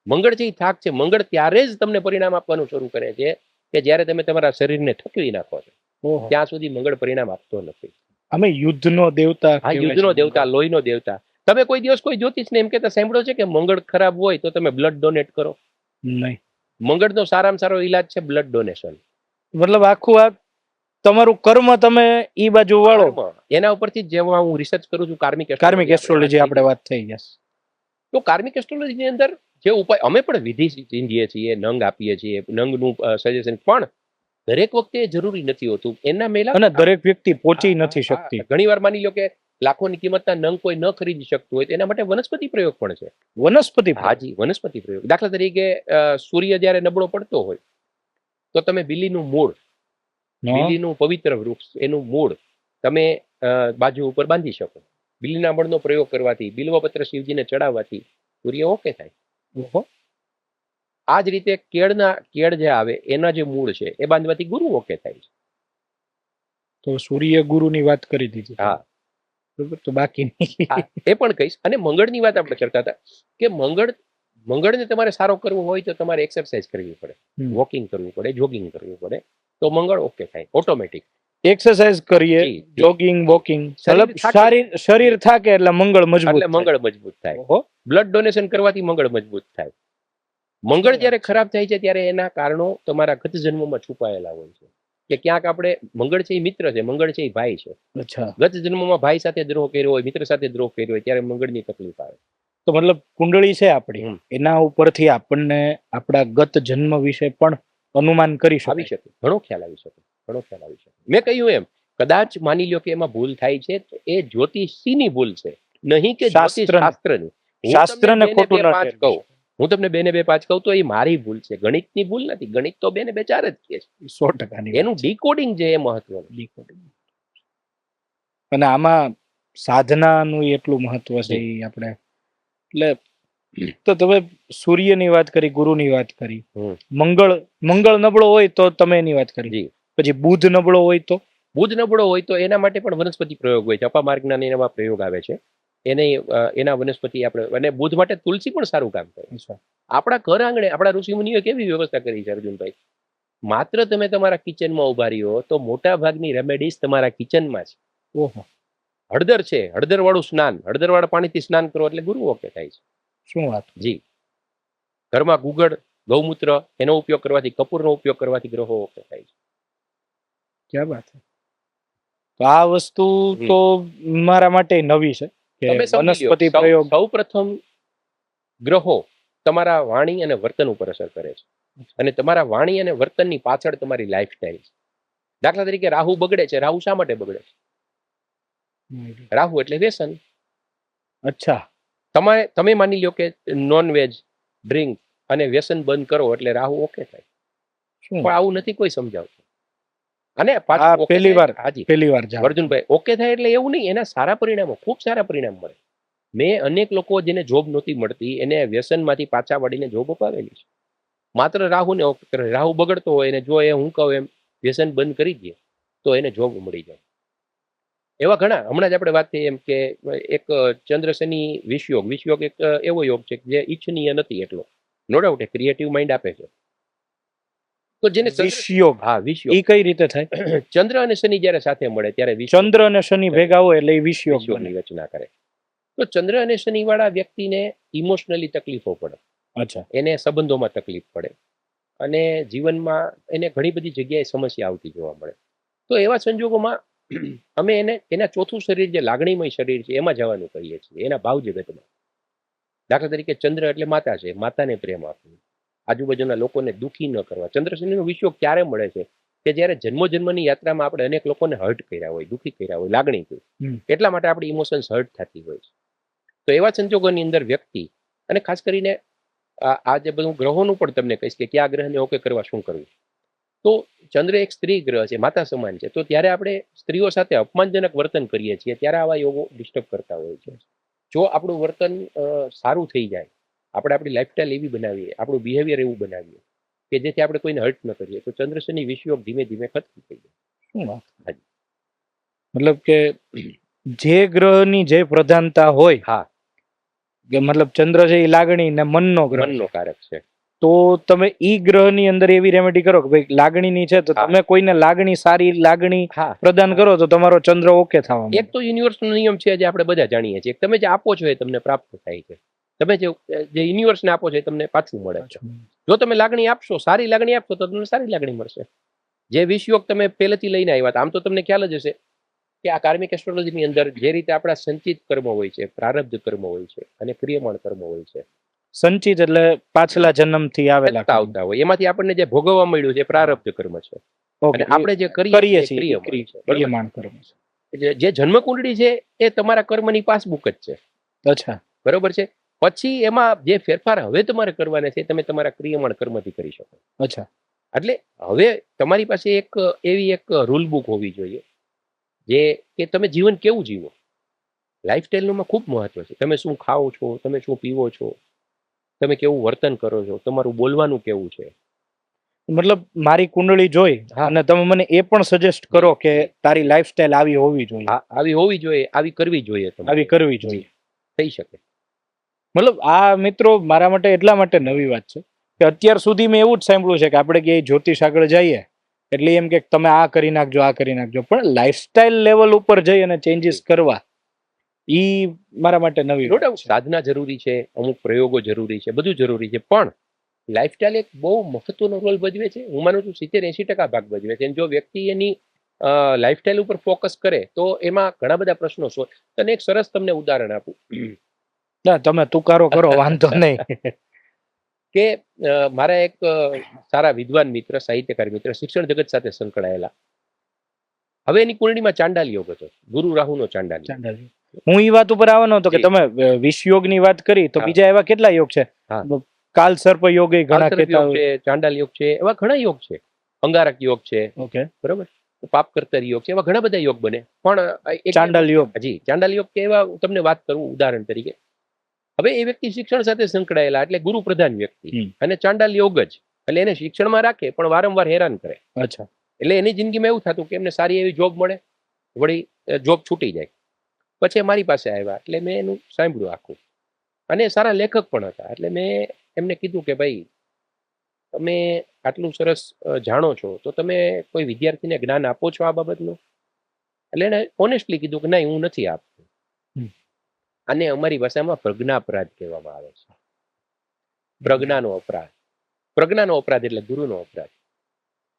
Speaker 2: મંગળ છે એ થાક છે. મંગળ ત્યારે જ તમને પરિણામ આપવાનું શરૂ કરે છે કે જ્યારે તમે તમારા શરીરને થકવી નાખો છો. ત્યાં સુધી મંગળ પરિણામ આપતો નથી.
Speaker 1: અમે યુદ્ધનો દેવતા.
Speaker 2: હા, યુદ્ધનો દેવતા, લોહીનો દેવતા. તમે કોઈ દિવસ કોઈ જ્યોતિષને એમ કહેતા સાંભળ્યો છે કે મંગળ ખરાબ હોય તો તમે બ્લડ ડોનેટ કરો?
Speaker 1: નહીં.
Speaker 2: મંગળનો સારામાં સારો ઈલાજ છે બ્લડ ડોનેશન.
Speaker 1: મતલબ આખું આ તમારું કર્મ તમે ઈ બાજુ વાળો.
Speaker 2: એના ઉપરથી જેમાં હું રિસર્ચ કરું છું,
Speaker 1: કાર્મિક એસ્ટ્રોલોજી આપણે વાત થઈ. યસ.
Speaker 2: તો કાર્મિક એસ્ટ્રોલોજીની અંદર જે ઉપાય અમે પણ વિધિ ચીંધીએ છીએ, નંગ આપીએ છીએ, નંગનું સજેશન, પણ દરેક વખતે જરૂરી નથી હોતું. એના મેલા
Speaker 1: અને દરેક વ્યક્તિ પહોંચી નથી શકતી.
Speaker 2: ઘણી વાર માની લો કે લાખોની કિંમતના નંગ કોઈ ન ખરીદી શકતું હોય તો એના માટે વનસ્પતિ પ્રયોગ પણ છે.
Speaker 1: વનસ્પતિ?
Speaker 2: હાજી, વનસ્પતિ પ્રયોગ. દાખલા તરીકે સૂર્ય જ્યારે નબળો પડતો હોય તો તમે બિલીનું મૂળ, બિલીનું પવિત્ર વૃક્ષ, એનું મૂળ તમે બાજુ ઉપર બાંધી શકો. બિલીના મળનો પ્રયોગ કરવાથી, બિલ્વપત્ર શિવજીને ચડાવવાથી સૂર્ય ઓકે થાય. આ જ રીતે કેળ જે આવે એના જે મૂળ છે એ બાંધવાથી ગુરુ ઓકે થાય છે.
Speaker 1: તો સૂર્ય ગુરુની વાત કરી દીધી.
Speaker 2: હા,
Speaker 1: બરોબર. તો બાકી
Speaker 2: એ પણ કહીશ. અને મંગળની વાત આપણે કરતા હતા કે મંગળને તમારે સારો કરવો હોય તો તમારે એક્સરસાઇઝ કરવી પડે, વોકિંગ કરવું પડે, જોગિંગ કરવું પડે તો મંગળ ઓકે થાય ઓટોમેટિક.
Speaker 1: એક્સરસાઇઝ કરીએ, જોગિંગ, વોકિંગ, શરીર થાકે એટલે મંગળ
Speaker 2: મજબૂત થાય. બ્લડ ડોનેશન કરવાથી મંગળ મજબૂત થાય. મંગળ જ્યારે ખરાબ થાય છે ત્યારે એના કારણો તમારા ગત જન્મમાં છુપાયેલા હોય છે કે ક્યાંક આપણે, મંગળ છે એ મિત્ર છે, મંગળ છે એ ભાઈ છે. ગત જન્મમાં ભાઈ સાથે દ્રોહ કર્યો હોય, મિત્ર સાથે દ્રોહ કર્યો હોય ત્યારે મંગળની તકલીફ આવે.
Speaker 1: તો મતલબ કુંડળી છે આપણી, એના ઉપરથી આપણને આપણા ગત જન્મ વિશે પણ અનુમાન કરી
Speaker 2: આવી શકે, ઘણો ખ્યાલ આવી શકે, ઘણો ખ્યાલ આવી શકે. મેં કહ્યું એમ, કદાચ માની લ્યો કે એમાં ભૂલ થાય છે તો એ જ્યોતિષીની ભૂલ છે, નહીં કે શાસ્ત્રની. શાસ્ત્રને ખોટું ન કહું, હું તમને 2 ને 2 5 કહું તો એ મારી ભૂલ છે, ગણિતની ભૂલ નથી. ગણિત તો 2 ને 2 4 જ કહે છે. 100%. એનું ડીકોડિંગ છે એ મહત્વનું. ડીકોડિંગ.
Speaker 1: અને આમાં સાધનાનું એટલું મહત્વ છે આપણે. એટલે તો તમે સૂર્યની વાત કરી, ગુરુની વાત કરી, મંગળ નબળો હોય તો તમે એની વાત કરી. પછી બુધ નબળો હોય તો?
Speaker 2: બુધ નબળો હોય તો એના માટે પણ વનસ્પતિ પ્રયોગ હોય છે. અપામાર્ગના એના પ્રયોગ આવે છે. એના વનસ્પતિ આપણે, અને બુધ માટે તુલસી પણ સારું કામ કરે. આપણા ઘર આંગણે આપણા ઋષિમુનિઓ કેવી વ્યવસ્થા કરી છે અર્જુનભાઈ. માત્ર તમે તમારા કિચનમાં ઉભા રહ્યો તો મોટા ભાગની રેમેડીઝ તમારા કિચનમાં છે.
Speaker 1: ઓહો.
Speaker 2: હળદર છે, હળદર વાળું સ્નાન, હળદર વાળા પાણીથી સ્નાન કરો એટલે ગુરુ ઓકે થાય છે.
Speaker 1: શું વાત?
Speaker 2: જી. ઘરમાં ગુગળ ગૌમૂત્ર એનો ઉપયોગ કરવાથી, કપૂરનો ઉપયોગ કરવાથી ગ્રહો ઓકે થાય છે.
Speaker 1: ક્યાં વાત છે. તો આ વસ્તુ તો મારા માટે નવી છે કે
Speaker 2: તમે સમજી લ્યો,
Speaker 1: વનસ્પતિ પ્રયોગ.
Speaker 2: સૌ પ્રથમ ગ્રહો તમારા વાણી અને વર્તન ઉપર અસર કરે છે, અને તમારા વાણી અને વર્તનની પાછળ તમારી લાઈફસ્ટાઈલ છે. દાખલા તરીકે રાહુ બગડે છે. રાહુ શા માટે બગડે છે? રાહુ એટલે વ્યસન.
Speaker 1: અચ્છા.
Speaker 2: તમે માની લો કે નોનવેજ, ડ્રિંક અને વ્યસન બંધ કરો એટલે રાહુ ઓકે થાય, પણ આવું નથી કોઈ સમજાવતું. અને
Speaker 1: પહેલી વાર
Speaker 2: અર્જુનભાઈ ઓકે થાય એટલે એવું નહીં, એના સારા પરિણામો, ખૂબ સારા પરિણામ મળે. મેં અનેક લોકો જેને જોબ નહોતી મળતી એને વ્યસનમાંથી પાછા વળીને જોબ અપાવેલી છે. માત્ર રાહુને ઓકે કરે. રાહુ બગડતો હોય અને જો એ હું કહું એમ વ્યસન બંધ કરી દે તો એને જોબ મળી જાય. એવા ઘણા, હમણાં જ આપણે વાત થઈ એમ કે એક ચંદ્ર શનિ વિષયોગ. વિષયોગ એક એવો યોગ છે જે ઈચ્છનીય નથી એટલો, નો ડાઉટ એ ક્રિએટિવ માઇન્ડ આપે છે. તો જેને
Speaker 1: વિષયોગ,
Speaker 2: હા, વિષયોગ
Speaker 1: ઈ કઈ રીતે થાય?
Speaker 2: ચંદ્ર અને શનિ જ્યારે સાથે મળે ત્યારે
Speaker 1: ચંદ્ર અને શનિ ભેગા હોય એટલે
Speaker 2: વિષયોગની રચના કરે. તો ચંદ્ર અને શનિ વાળા વ્યક્તિને ઇમોશનલી તકલીફો પડે.
Speaker 1: અચ્છા.
Speaker 2: એને સંબંધોમાં તકલીફ પડે અને જીવનમાં એને ઘણી બધી જગ્યાએ સમસ્યા આવતી જોવા મળે. તો એવા સંજોગોમાં અમે એના ચોથું શરીર જે લાગણીમય શરીર છે એમાં જવાનું કહીએ છીએ, એના ભાવ જગતમાં. દાખલા તરીકે ચંદ્ર એટલે માતા છે, માતાને પ્રેમ આપવું, આજુબાજુના લોકોને દુઃખી ન કરવા. ચંદ્ર શનિનો વિષયોગ ક્યારે મળે છે કે જ્યારે જન્મોની યાત્રામાં આપણે અનેક લોકોને હર્ટ કર્યા હોય, દુઃખી કર્યા હોય, લાગણીથી, એટલા માટે આપણી ઇમોશન્સ હર્ટ થતી હોય છે. તો એવા સંજોગોની અંદર વ્યક્તિ, અને ખાસ કરીને આ જે બધું ગ્રહોનું પણ તમને કહીશ કે કયા ગ્રહને ઓકે કરવા શું કરવું. તો ચંદ્ર એક સ્ત્રી ગ્રહ છે, માતા સમાન છે. તો ત્યારે આપણે સ્ત્રીઓ સાથે અપમાનજનક વર્તન કરીએ છીએ ત્યારે આવા યોગો ડિસ્ટર્બ કરતા હોય છે. જો આપણું વર્તન સારું થઈ જાય, આપણે આપણી લાઈફસ્ટાઈલ એવી બનાવીએ, આપણું બિહેવિયર એવું બનાવીએ કે જેથી આપણે કોઈને હર્ટ ન કરીએ, તો ચંદ્ર શનિ વિષયોગ ધીમે ધીમે ખતમ થઈ જાય.
Speaker 1: શું વાત? મતલબ કે જે ગ્રહની જે પ્રધાનતા હોય,
Speaker 2: હા,
Speaker 1: કે મતલબ ચંદ્ર છે એ લાગણી ને મનનો ગ્રહ,
Speaker 2: મનનો કારક છે.
Speaker 1: તો તમે ઈ ગ્રહની અંદર એવી રેમેડી કરો કે ભાઈ લાગણીની છે તો તમે કોઈને લાગણી, સારી લાગણી પ્રદાન કરો તો તમારો ચંદ્ર ઓકે થવા માંડે.
Speaker 2: એક તો યુનિવર્સનો નિયમ છે જે આપણે બધા જાણીએ છીએ, તમે જે આપો છો એ તમને પ્રાપ્ત થાય છે. તમે જે યુનિવર્સને આપો છો એ તમને પાછું મળે છે. જો તમે લાગણી આપશો, સારી લાગણી આપશો તો તમને સારી લાગણી મળશે. જે વિષયોગ તમે પહેલેથી લઈને આવ્યા હતા, આમ તો તમને ખ્યાલ જ હશે કે આ કાર્મિક એસ્ટ્રોલોજીની અંદર જે રીતે આપણા સંચિત કર્મ હોય છે, પ્રારબ્ધ કર્મ હોય છે અને ક્રિયમાણ કર્મ હોય છે.
Speaker 1: સંચિત એટલે પાછલા જન્મથી આવેલા
Speaker 2: આવતા હોય, એમાંથી આપણને જે ભોગવવા મળ્યું છે પ્રારબ્ધ કર્મ છે. અને આપણે જે કરીએ છીએ ક્રિયમાણ કર્મ છે. જે જન્મ કુંડળી છે એ તમારા કર્મની પાસબુક જ છે.
Speaker 1: અચ્છા,
Speaker 2: બરોબર છે. પછી એમાં જે ફેરફાર હવે તમારે કરવાના છે તમે તમારા ક્રિયમાણ કર્મથી કરી શકો.
Speaker 1: અચ્છા.
Speaker 2: એટલે હવે તમારી પાસે એવી એક રૂલ બુક હોવી જોઈએ જે કે તમે જીવન કેવું જીવો. લાઈફસ્ટાઈલનું ખૂબ મહત્વ છે. તમે શું ખાઓ છો, તમે શું પીવો છો, તમે કેવું વર્તન કરો છો, તમારું બોલવાનું કેવું છે.
Speaker 1: મતલબ મારી કુંડળી જોઈ અને તમે મને એ પણ સજેસ્ટ કરો કે તારી લાઈફસ્ટાઈલ આવી હોવી જોઈએ.
Speaker 2: આવી હોવી જોઈએ, આવી કરવી જોઈએ,
Speaker 1: આવી કરવી જોઈએ,
Speaker 2: થઈ શકે.
Speaker 1: મતલબ આ મિત્રો મારા માટે એટલા માટે નવી વાત છે કે અત્યાર સુધી મેં એવું જ સાંભળ્યું છે કે આપણે ક્યાંય જ્યોતિષ આગળ જઈએ એટલે એમ કે તમે આ કરી નાખજો, આ કરી નાખજો, પણ લાઈફસ્ટાઈલ લેવલ ઉપર જઈ અને ચેન્જીસ કરવા ઈ મારા માટે નવી વાત છે.
Speaker 2: સાધના જરૂરી છે, અમુક પ્રયોગો જરૂરી છે, બધું જરૂરી છે, પણ લાઈફસ્ટાઈલ એક બહુ મહત્વનો રોલ ભજવે છે. હું માનું છું 70-80% ભાગ ભજવે છે. જો વ્યક્તિ એની લાઈફસ્ટાઈલ ઉપર ફોકસ કરે તો એમાં ઘણા બધા પ્રશ્નો છે. તને એક સરસ તમને ઉદાહરણ આપું.
Speaker 1: ના, તમે તુકારો કરો, વાંધો નહીં.
Speaker 2: કે મારા એક સારા વિદ્વાન મિત્ર, સાહિત્યકાર મિત્ર, શિક્ષણ જગત સાથે સંકળાયેલા, હવે એની કુંડળીમાં ચાંડાલ યોગ હતો, ગુરુ રાહુનો ચાંડાલ.
Speaker 1: હું ઈ વાત ઉપર આવવાનો હતો કે તમે વિષયોગની વાત કરી તો બીજા એવા કેટલા યોગ છે? કાલ સર્પ યોગ ઘણા કહેતા
Speaker 2: છે, ચાંડાલ યોગ છે, એવા ઘણા યોગ છે. અંગારક યોગ છે,
Speaker 1: ઓકે,
Speaker 2: બરોબર, પાપ કરતર યોગ છે, એવા ઘણા બધા યોગ બને. પણ
Speaker 1: ચાંડાલ યોગ,
Speaker 2: હજી ચાંડાલ યોગ કે એવા તમને વાત કરું ઉદાહરણ તરીકે. હવે એ વ્યક્તિ શિક્ષણ સાથે સંકળાયેલા એટલે ગુરુ પ્રધાન વ્યક્તિ અને ચાંડાલ યોગ જ, એટલે એને શિક્ષણમાં રાખે પણ વારંવાર હેરાન કરે.
Speaker 1: અચ્છા.
Speaker 2: એટલે એની જિંદગીમાં એવું થતું કે એમને સારી એવી જોબ મળે, વળી જોબ છૂટી જાય. પછી મારી પાસે આવ્યા એટલે મેં એનું સાંભળ્યું આખું, અને સારા લેખક પણ હતા. એટલે મેં એમને કીધું કે ભાઈ તમે આટલું સરસ જાણો છો તો તમે કોઈ વિદ્યાર્થીને જ્ઞાન આપો છો આ બાબતનું? એટલે એને ઓનેસ્ટલી કીધું કે નહીં, હું નથી આપતો. આને અમારી ભાષામાં પ્રજ્ઞાપરાધ કહેવામાં આવે છે, પ્રજ્ઞાનો અપરાધ. પ્રજ્ઞાનો અપરાધ એટલે ગુરુનો અપરાધ.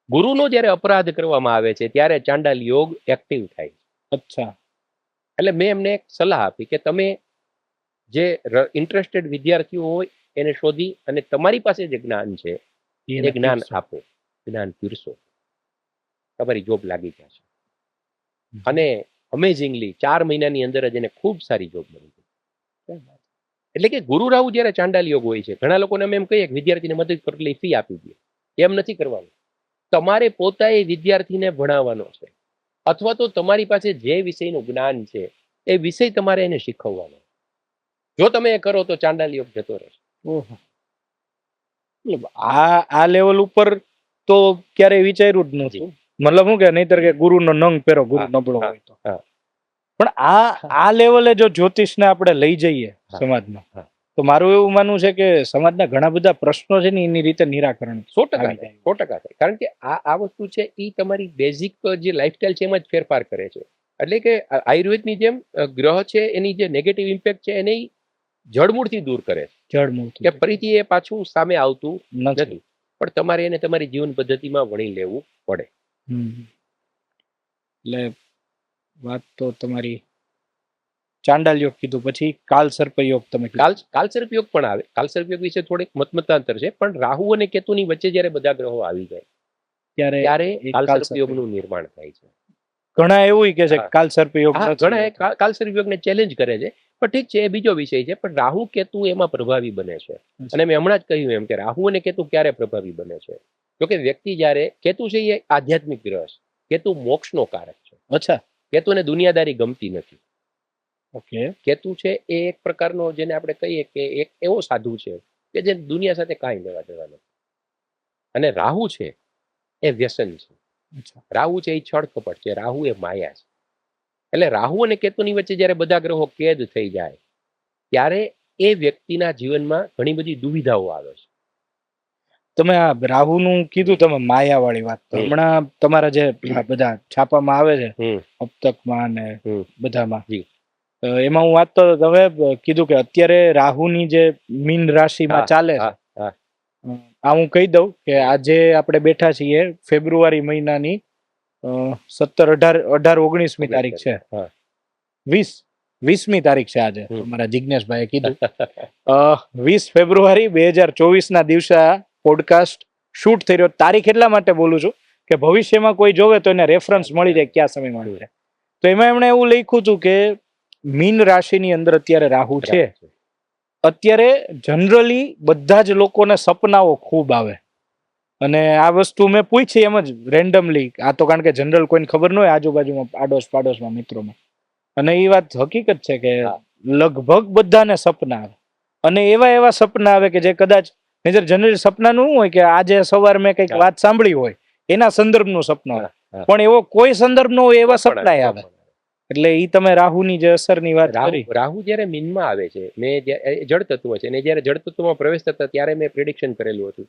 Speaker 2: ગુરુનો જ્યારે અપરાધ કરવામાં આવે છે ત્યારે ચાંડાલ યોગ એક્ટિવ થાય.
Speaker 1: અચ્છા.
Speaker 2: એટલે મેં એમને એક સલાહ આપી કે તમે જે ઇન્ટરેસ્ટેડ વિદ્યાર્થીઓ હોય એને શોધી અને તમારી પાસે જે જ્ઞાન છે એ જ્ઞાન આપો, જ્ઞાન પીરસો, તમારી જોબ લાગી જશે. અને અમેઝિંગલી 4 મહિનાની અંદર જ એને ખૂબ સારી જોબ મળી ગઈ. એટલે કે ગુરુ રાહુ જ્યારે ચાંડાલ યોગ હોય છે, ઘણા લોકોને અમે એમ કહીએ કે વિદ્યાર્થીને મદદ કરો એટલે ફી આપી દે. એમ નથી કરવાનું. તમારે પોતાએ વિદ્યાર્થીને ભણાવવાનો છે, અથવા તો તમારી પાસે જે વિષયનું જ્ઞાન છે એ વિષય તમારે એને શીખવવાનો. જો તમે એ કરો તો ચાંડાલ યોગ જતો રહેશે.
Speaker 1: ઓહો. આ લેવલ ઉપર તો ક્યારેય વિચાર્યું જ નહોતું. મતલબ શું કે નહીતર કે ગુરુનો નંગ પહેરો, ગુરુ નબળો હોય તો. પણ આ લેવલે જો જ્યોતિષને આપણે લઈ જઈએ સમાજમાં, તો મારું એવું માનવું છે કે સમાજના ઘણા બધા પ્રશ્નો છે ને એની રીતે નિરાકરણ
Speaker 2: 100% થાય. કારણ કે આ વસ્તુ છે એ તમારી બેઝિક જે લાઈફસ્ટાઈલ છે એમાં જ ફેરફાર કરે છે. એટલે કે આયુર્વેદની જેમ ગ્રહ છે એની જે નેગેટિવ ઇમ્પેક્ટ છે એને જડમૂળથી દૂર કરે છે, કે ફરીથી એ પાછું સામે આવતું નથી. પણ તમારે એને તમારી જીવન પદ્ધતિમાં વણી લેવું પડે.
Speaker 1: એટલે વાત તો તમારી ચાંડાલ યોગ કીધું, પછી કાલસર્પ યોગ તમે
Speaker 2: કાલસર્પ યોગ પણ આવે. કાલસર્પ યોગ વિશે થોડીક મતાંતર છે, પણ રાહુ અને કેતુની વચ્ચે જ્યારે બધા ગ્રહો આવી જાય ત્યારે કાલસર્પ યોગનું નિર્માણ થાય છે.
Speaker 1: ઘણા એવું કે છે કાલસર્પ યોગ,
Speaker 2: ઘણા કાલસર્પ યોગને ચેલેન્જ કરે છે, પણ ઠીક છે એ બીજો વિષય છે. પણ રાહુ કેતુ એમાં પ્રભાવી બને છે. અને મેં હમણાં જ કહ્યું એમ કે રાહુ અને કેતુ ક્યારે પ્રભાવી બને છે? જોકે વ્યક્તિ જ્યારે, કેતુ છે એ આધ્યાત્મિક ગ્રહ છે, કેતુ મોક્ષનો કારક છે.
Speaker 1: અચ્છા.
Speaker 2: કેતુને દુનિયાદારી ગમતી નથી.
Speaker 1: ઓકે.
Speaker 2: કેતુ છે એ એક પ્રકારનો, જેને આપણે કહીએ કે એક એવો સાધુ છે કે જે દુનિયા સાથે કાંઈ લેવા દેવા નથી. અને રાહુ છે એ વ્યસન છે. રાહુ છે એ છળ કપટ છે, રાહુ એ માયા છે. એટલે રાહુ અને કેતુની વચ્ચે જ્યારે બધા ગ્રહો કેદ થઈ જાય ત્યારે એ વ્યક્તિના જીવનમાં ઘણી બધી દુવિધાઓ આવે છે.
Speaker 1: તમે આ રાહુનું કીધું, તમે માયા વાળી વાત, હમણાં તમારા જે બધા છાપામાં આવે છે અબતકમાં ને બધામાં, એમાં હું વાંચતો હતો, તમે કીધું કે અત્યારે રાહુની જે મીન રાશિમાં ચાલે છે, આ હું કહી દઉં કે આજે આપણે બેઠા છીએ ફેબ્રુઆરી મહિનાની 17, 18, 19મી તારીખ છે. 20મી તારીખ છે આજે, અમારા જિજ્ઞેશભાઈએ કીધું. 20 ફેબ્રુઆરી 2024 ના દિવસે આ પોડકાસ્ટ શૂટ થઈ રહ્યો. તારીખ એટલા માટે બોલું છું કે ભવિષ્યમાં કોઈ જોવે તો એને રેફરન્સ મળી જાય ક્યાં સમય મળ્યું છે. તો એમાં એમણે એવું લખ્યું હતું કે મીન રાશિની અંદર અત્યારે રાહુ છે. અત્યારે જનરલી બધા જ લોકોને સપનાઓ ખૂબ આવે. અને આ વસ્તુ મેં પૂછી એમ જ રેન્ડમલી, આ તો કારણ કે જનરલ કોઈને ખબર ન હોય આજુબાજુમાં આડોશ પાડોશમાં મિત્રોમાં, અને એ વાત હકીકત છે કે લગભગ બધાને સપના આવે. અને એવા સપના આવે કે જે કદાચ જનરલી સપનાનું શું હોય કે આજે સવારે મેં કંઈક વાત સાંભળી હોય એના સંદર્ભનું સપનું આવે, પણ એવો કોઈ સંદર્ભ ન હોય એવા સપના આવે. એટલે ઈ તમે રાહુની જે અસરની વાત કરી.
Speaker 2: રાહુ જ્યારે મીનમાં આવે છે, મેં જળ તત્વ છે ને, જ્યારે જળ તત્વમાં પ્રવેશ થતા ત્યારે મેં પ્રેડિક્શન કરેલું હતું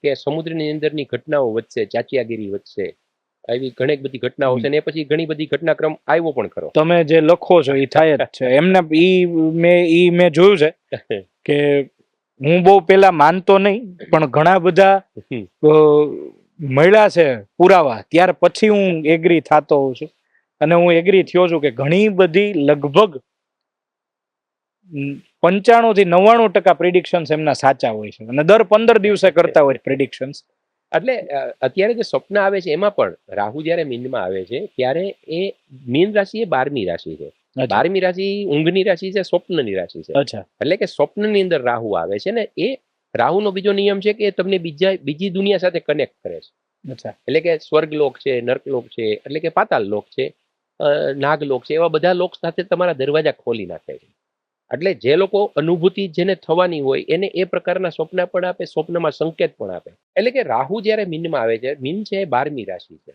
Speaker 2: કે સમુદ્રની અંદરની ઘટનાઓ વધશે, ચાચિયાગીરી વધશે, આવી ઘણી બધી ઘટનાઓ છે. ને પછી ઘણી બધી ઘટનાક્રમ આવ્યો પણ ખરો.
Speaker 1: તમે જે લખો છો એ થાય જ છે. એમને મેં જોયું છે કે હું બહુ પેલા માનતો નહીં, પણ ઘણા બધા મળ્યા છે પુરાવા, ત્યાર પછી હું એગ્રી થતો હોઉં છું. અને હું એગ્રી થયો છું કે ઘણી બધી લગભગ 95 થી 99% પ્રિડિક્શન્સ એમના સાચા હોય છે, અને દર 15 દિવસે કરતા હોય પ્રિડિક્શન્સ.
Speaker 2: એટલે અત્યારે જે સ્વપ્ન આવે છે એમાં પણ રાહુ જ્યારે મીનમાં આવે છે ત્યારે એ મીન રાશિ એ 12મી રાશિ છે. 12મી રાશિ ઊંઘની રાશિ છે, સ્વપ્નની રાશિ છે. એટલે કે સ્વપ્નની અંદર રાહુ આવે છે ને, એ રાહુનો બીજો નિયમ છે કે તમને બીજી દુનિયા સાથે કનેક્ટ કરે છે. એટલે કે સ્વર્ગલોક છે, નર્કલોક છે, એટલે કે પાતાળ લોક છે, નાગલોક છે, એવા બધા લોક સાથે તમારા દરવાજા ખોલી નાખે છે. એટલે જે લોકો અનુભૂતિ જેને થવાની હોય એને એ પ્રકારના સ્વપ્ન પણ આપે, સ્વપ્નમાં સંકેત પણ આપે. એટલે કે રાહુ જ્યારે મીનમાં આવે છે, મીન છે એ 12મી રાશિ છે.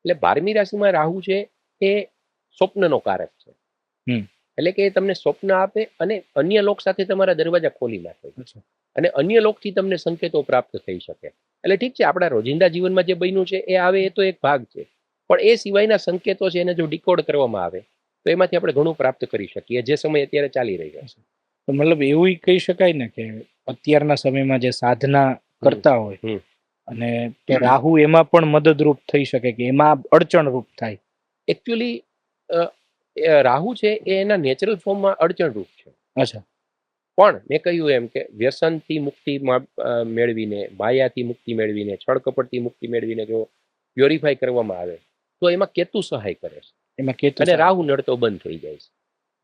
Speaker 2: એટલે 12મી રાશિમાં રાહુ છે એ સ્વપ્નનો કારક છે. એટલે કે તમને સ્વપ્ન આપે અને અન્ય લોક સાથે તમારા દરવાજા ખોલી નાખે છે, અને અન્ય લોકથી તમને સંકેતો પ્રાપ્ત થઈ શકે. એટલે ઠીક છે, આપણા રોજિંદા જીવનમાં જે બન્યું છે એ આવે, એ તો એક ભાગ છે, પણ એ સિવાયના સંકેતો છે એને જો ડીકોડ કરવામાં આવે તો એમાંથી આપણે ઘણું પ્રાપ્ત કરી શકીએ, જે સમય અત્યારે ચાલી રહ્યો છે.
Speaker 1: તો મતલબ એવું કહી શકાય ને કે અત્યારના સમયમાં જે સાધના કરતા હોય
Speaker 2: હમ.
Speaker 1: અને તો રાહુ એમાં પણ મદદરૂપ થઈ શકે કે એમાં અડચણરૂપ થાય.
Speaker 2: એકચ્યુઅલી રાહુ છે એ એના નેચરલ ફોર્મમાં અડચણરૂપ છે.
Speaker 1: અચ્છા.
Speaker 2: પણ મેં કહ્યું એમ કે વ્યસનથી મુક્તિ મેળવીને, માયાથી મુક્તિ મેળવીને, છળ કપટથી મુક્તિ મેળવીને જો પ્યોરિફાય કરવામાં આવે તો એમાં કેતુ સહાય કરે છે
Speaker 1: એમાં કેતુ
Speaker 2: અને રાહુ નડતો બંધ થઈ જાય છે.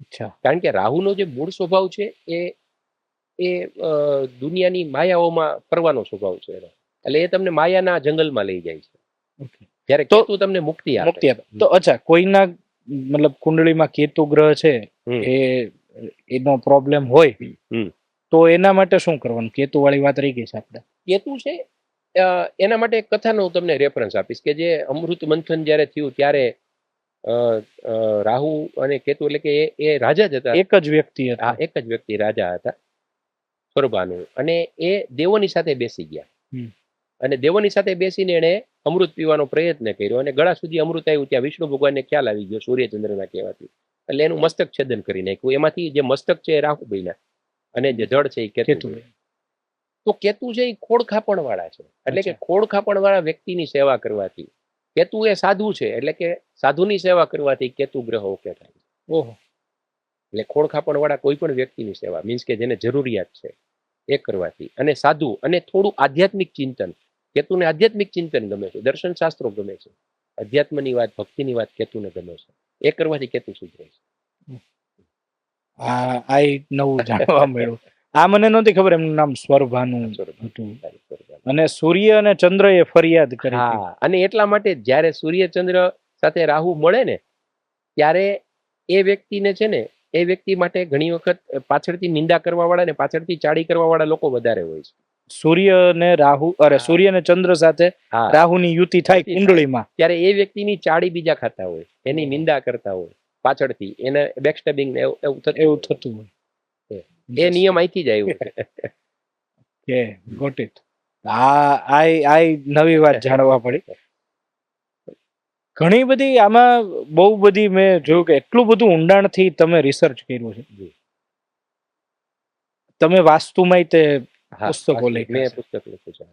Speaker 1: અચ્છા.
Speaker 2: કારણ કે રાહુનો જે મૂળ સ્વભાવ છે એ એ દુનિયાની માયાઓમાં ફરવાનો સ્વભાવ છે એનો. એટલે એ તમને માયાના જંગલમાં લઈ જાય છે.
Speaker 1: Okay.
Speaker 2: જ્યારે
Speaker 1: તો
Speaker 2: કેતુ તમને મુક્તિ
Speaker 1: મુક્તિ
Speaker 2: આપે.
Speaker 1: આપે. તો અચ્છા, કોઈના મતલબ કુંડળીમાં કેતુ ગ્રહ છે
Speaker 2: હમ.
Speaker 1: એ એનો પ્રોબ્લેમ હોય
Speaker 2: હમ.
Speaker 1: તો એના માટે શું કરવાનું? કેતુ વાળી વાત રહી ગઈ છે આપણે.
Speaker 2: કેતુ છે એના માટે એક કથાનો હું તમને રેફરન્સ આપીશ કે જે અમૃત મંથન જ્યારે થયું ત્યારે રાહુ અને કેતુ એટલે કે એ રાજા જ હતા.
Speaker 1: એક જ વ્યક્તિ હતા.
Speaker 2: હા, એક જ વ્યક્તિ રાજા હતા સ્વર્ભાનુ, અને એ દેવોની સાથે બેસી ગયા. અને દેવોની સાથે બેસીને એણે અમૃત પીવાનો પ્રયત્ન કર્યો અને ગળા સુધી અમૃત આવ્યું ત્યાં વિષ્ણુ ભગવાનને ખ્યાલ આવી ગયો સૂર્યચંદ્રના કહેવાથી. એટલે એનું મસ્તક છેદન કરી નાખ્યું. એમાંથી જે મસ્તક છે એ રાહુ બન્યા અને જે જળ છે એ કેતુ. તો કેતુ છે એ ખોડખાપણ વાળા છે. એટલે કે ખોડખાપણ વાળા વ્યક્તિની સેવા કરવાથી, કેતુ એ સાધુ છે એટલે કે સાધુની સેવા કરવાથી કેતુ ગ્રહ ઓકે થાય. ઓહો. એટલે ખોડખાપણ વાળા કોઈ પણ વ્યક્તિની સેવા, મીન્સ કે જેને જરૂરિયાત છે એ કરવાથી, અને સાધુ અને થોડું આધ્યાત્મિક ચિંતન. કેતુને આધ્યાત્મિક ચિંતન ગમે છે, દર્શન શાસ્ત્રો ગમે છે, અધ્યાત્મની વાત, ભક્તિની વાત કેતુને ગમે છે. એ કરવાથી કેતુ સુધરે છે.
Speaker 1: આ નવું જાણવા મળ્યું. આ મને નહોતી ખબર એમનું નામ સ્વરભાનુ હતું. અને સૂર્ય અને ચંદ્ર એ ફરિયાદ કરી.
Speaker 2: હા, અને એટલા માટે જ્યારે સૂર્ય ચંદ્ર સાથે રાહુ મળે ને ત્યારે એ વ્યક્તિને છે ને, એ વ્યક્તિ માટે ઘણી વખત પાછળથી નિંદા કરવા વાળા ને પાછળથી ચાડી કરવા વાળા લોકો વધારે હોય છે. સૂર્ય
Speaker 1: ને ચંદ્ર સાથે રાહુની યુતિ થાય કુંડળીમાં,
Speaker 2: ત્યારે એ વ્યક્તિની ચાડી બીજા ખાતા હોય, એની નિંદા કરતા હોય પાછળથી, એને બેકસ્ટેબિંગ એવું થતું હોય. એ નિયમ અહીંથી જ આવ્યો છે.
Speaker 1: કે ગોટ ઇટ. આ નવી વાત જાણવા પડી. ઘણી બધી આમાં બહુ બધી મેં જોયું કે એટલું બધું ઊંડાણથી તમે રિસર્ચ કર્યું છે. તમે વાસ્તુમાં તે પુસ્તકો લખ્યા.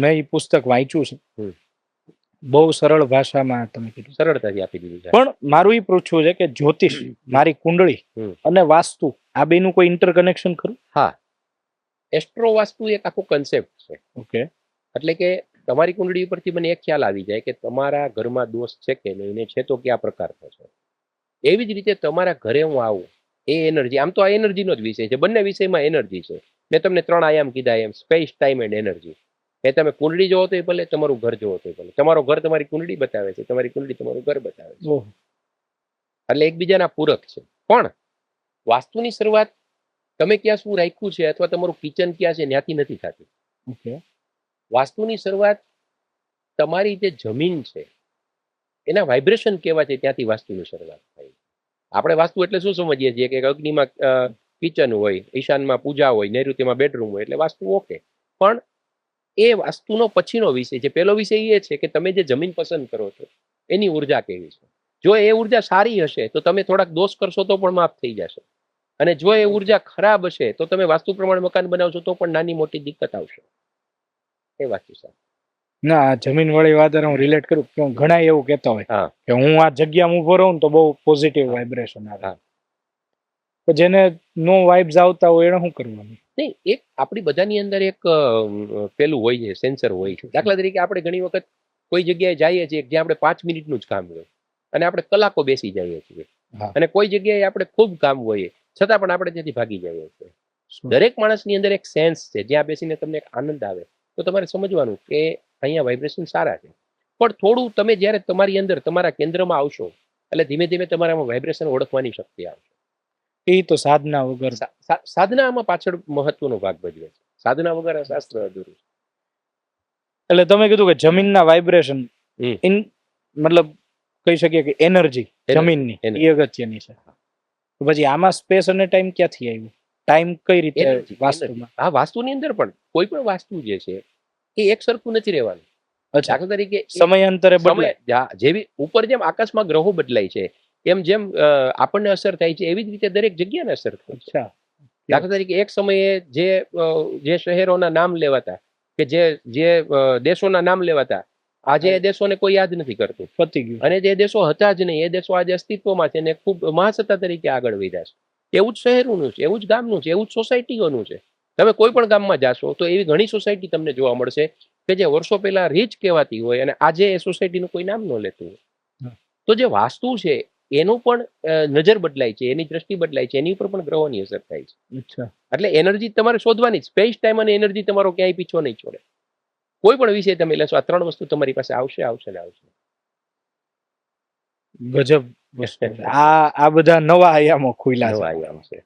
Speaker 1: મેં એ પુસ્તક વાંચ્યું છે. બહુ સરળ ભાષામાં તમે કીધું, સરળતાથી આપી દીધું છે. પણ મારું એ પૂછવું છે કે જ્યોતિષ, મારી કુંડળી અને વાસ્તુ, આ બેનું કોઈ ઇન્ટરકનેક્શન ખરું? હા, એસ્ટ્રો વાસ્તુ એક આખો કન્સેપ્ટ છે. ઓકે. એટલે કે તમારી કુંડળી પરથી મને એક ખ્યાલ આવી જાય કે તમારા ઘરમાં દોષ છે કે નહીં, ને છે તો કયા પ્રકારનો છે. એવી જ રીતે તમારા ઘરે હું આવું, એ એનર્જી, આમ તો આ એનર્જીનો જ વિષય છે, બંને વિષયમાં એનર્જી છે. મેં તમને 3 આયામ કીધા એમ, સ્પેસ, ટાઈમ એન્ડ એનર્જી. એ તમે કુંડળી જોવો તો ભલે, તમારું ઘર જોવો તો ભલે. તમારો ઘર તમારી કુંડળી બતાવે છે, તમારી કુંડળી તમારું ઘર બતાવે છે. એટલે એકબીજાના પૂરક છે. પણ વાસ્તુની શરૂઆત તમે ક્યાં શું રાખ્યું છે અથવા તમારું કિચન ક્યાં છે ત્યાંથી નથી થતી. ઓકે. વાસ્તુની શરૂઆત તમારી જે જમીન છે એના વાઇબ્રેશન કેવા છે ત્યાંથી વાસ્તુની શરૂઆત થાય. આપણે વાસ્તુ એટલે શું સમજીએ છીએ કે અગ્નિમાં કિચન હોય, ઈશાનમાં પૂજા હોય, નૈઋત્યમાં બેડરૂમ હોય, એટલે વાસ્તુ ઓકે. પણ એ વાસ્તુનો પછીનો વિષય છે. પહેલો વિષય એ છે કે તમે જે જમીન પસંદ કરો છો એની ઉર્જા કેવી છે. જો એ ઉર્જા સારી હશે તો તમે થોડાક દોષ કરશો તો પણ માફ થઈ જશે, અને જો એ ઉર્જા ખરાબ હશે તો તમે વાસ્તુ પ્રમાણે મકાન બનાવશો તો પણ નાની મોટી દિક્કત આવશે. એ વાસ્તુ સાહેબ. ના, જમીન વાળી વાત હું રિલેટ કરું કે ઘણા એવું કહેતા હોય કે હું આ જગ્યામાં ઉભો રહું તો બહુ પોઝિટિવ વાઇબ્રેશન આવે. તો જેને નો વાઇબ્સ આવતા હોય એને શું કરવાનું? નહીં, એક આપણી બધાની અંદર એક પેલું હોય છે, સેન્સર હોય છે. દાખલા તરીકે આપણે ઘણી વખત કોઈ જગ્યાએ જઈએ છીએ જ્યાં આપણે 5 મિનિટનું જ કામ હોય અને આપણે કલાકો બેસી જઈએ છીએ, અને કોઈ જગ્યાએ આપણે ખૂબ કામ હોય છતાં પણ આપણે ત્યાંથી ભાગી જઈએ છીએ. દરેક માણસની અંદર એક સેન્સ છે, જ્યાં બેસીને તમને એક આનંદ આવે તો તમારે સમજવાનું કે અહીંયા વાઇબ્રેશન સારા છે. પણ થોડું તમે જ્યારે તમારી અંદર તમારા કેન્દ્રમાં આવશો એટલે ધીમે ધીમે તમારામાં વાઇબ્રેશન ઓળખવાની શક્તિ આવશે. એ તો સાધના વગર, સાધના આમાં પાછળ મહત્વનો ભાગ ભજવે છે. સાધના વગર આ શાસ્ત્ર અધૂરું છે. એટલે તમે કીધું કે જમીનના વાઇબ્રેશન, મતલબ કહી શકીએ કે એનર્જી જમીનની એ અગત્યની છે. તો પછી આમાં સ્પેસ અને ટાઈમ ક્યાંથી આવ્યું? ટાઈમ કઈ રીતે વાસ્તુમાં? આ વાસ્તુની અંદર પણ કોઈ પણ વાસ્તુ જે છે એ એક સરખું નથી રહેવાનું. દાખલા તરીકે સમયાંતરે બદલાય. જેવી ઉપર જેમ આકાશમાં ગ્રહો બદલાય છે એમ જેમ આપણને અસર થાય છે એવી જ રીતે દરેક જગ્યાને અસર થાય છે. દાખલા તરીકે એક સમયે જે શહેરોના નામ લેવાતા
Speaker 2: કે જે જે દેશોના નામ લેવાતા આજે એ દેશોને કોઈ યાદ નથી કરતું,
Speaker 1: પતી ગયું.
Speaker 2: અને જે દેશો હતા જ નહીં એ દેશો આજે અસ્તિત્વમાં છે અને ખૂબ મહાસત્તા તરીકે આગળ વધ્યા છે. એવું જ શહેરોનું છે, એવું જ ગામનું છે, એવું જ સોસાયટીઓનું છે. તમે કોઈ પણ ગામમાં જાશો તો એવી ઘણી સોસાયટી તમને જોવા મળશે કે જે વર્ષો પહેલા રીચ કહેવાતી હોય અને આજે એ સોસાયટીનું કોઈ નામ ન લેતું હોય. તો જે વાસ્તુ છે એનું પણ નજર બદલાય છે, એની દ્રષ્ટિ બદલાય છે, એની ઉપર પણ ગ્રહોની અસર થાય છે.
Speaker 1: અચ્છા.
Speaker 2: એટલે એનર્જી તમારે શોધવાની, સ્પેસ ટાઈમ અને એનર્જી તમારો ક્યાંય પીછો નહીં છોડે. કોઈ પણ વિષય તમે લેશો આ 3 વસ્તુ તમારી પાસે આવશે આવશે ને આવશે.
Speaker 1: ગજબ વસ્તુ છે. આ બધા નવા આયામો ખુલ્લા
Speaker 2: નવા
Speaker 1: છે.
Speaker 2: આયામ છે.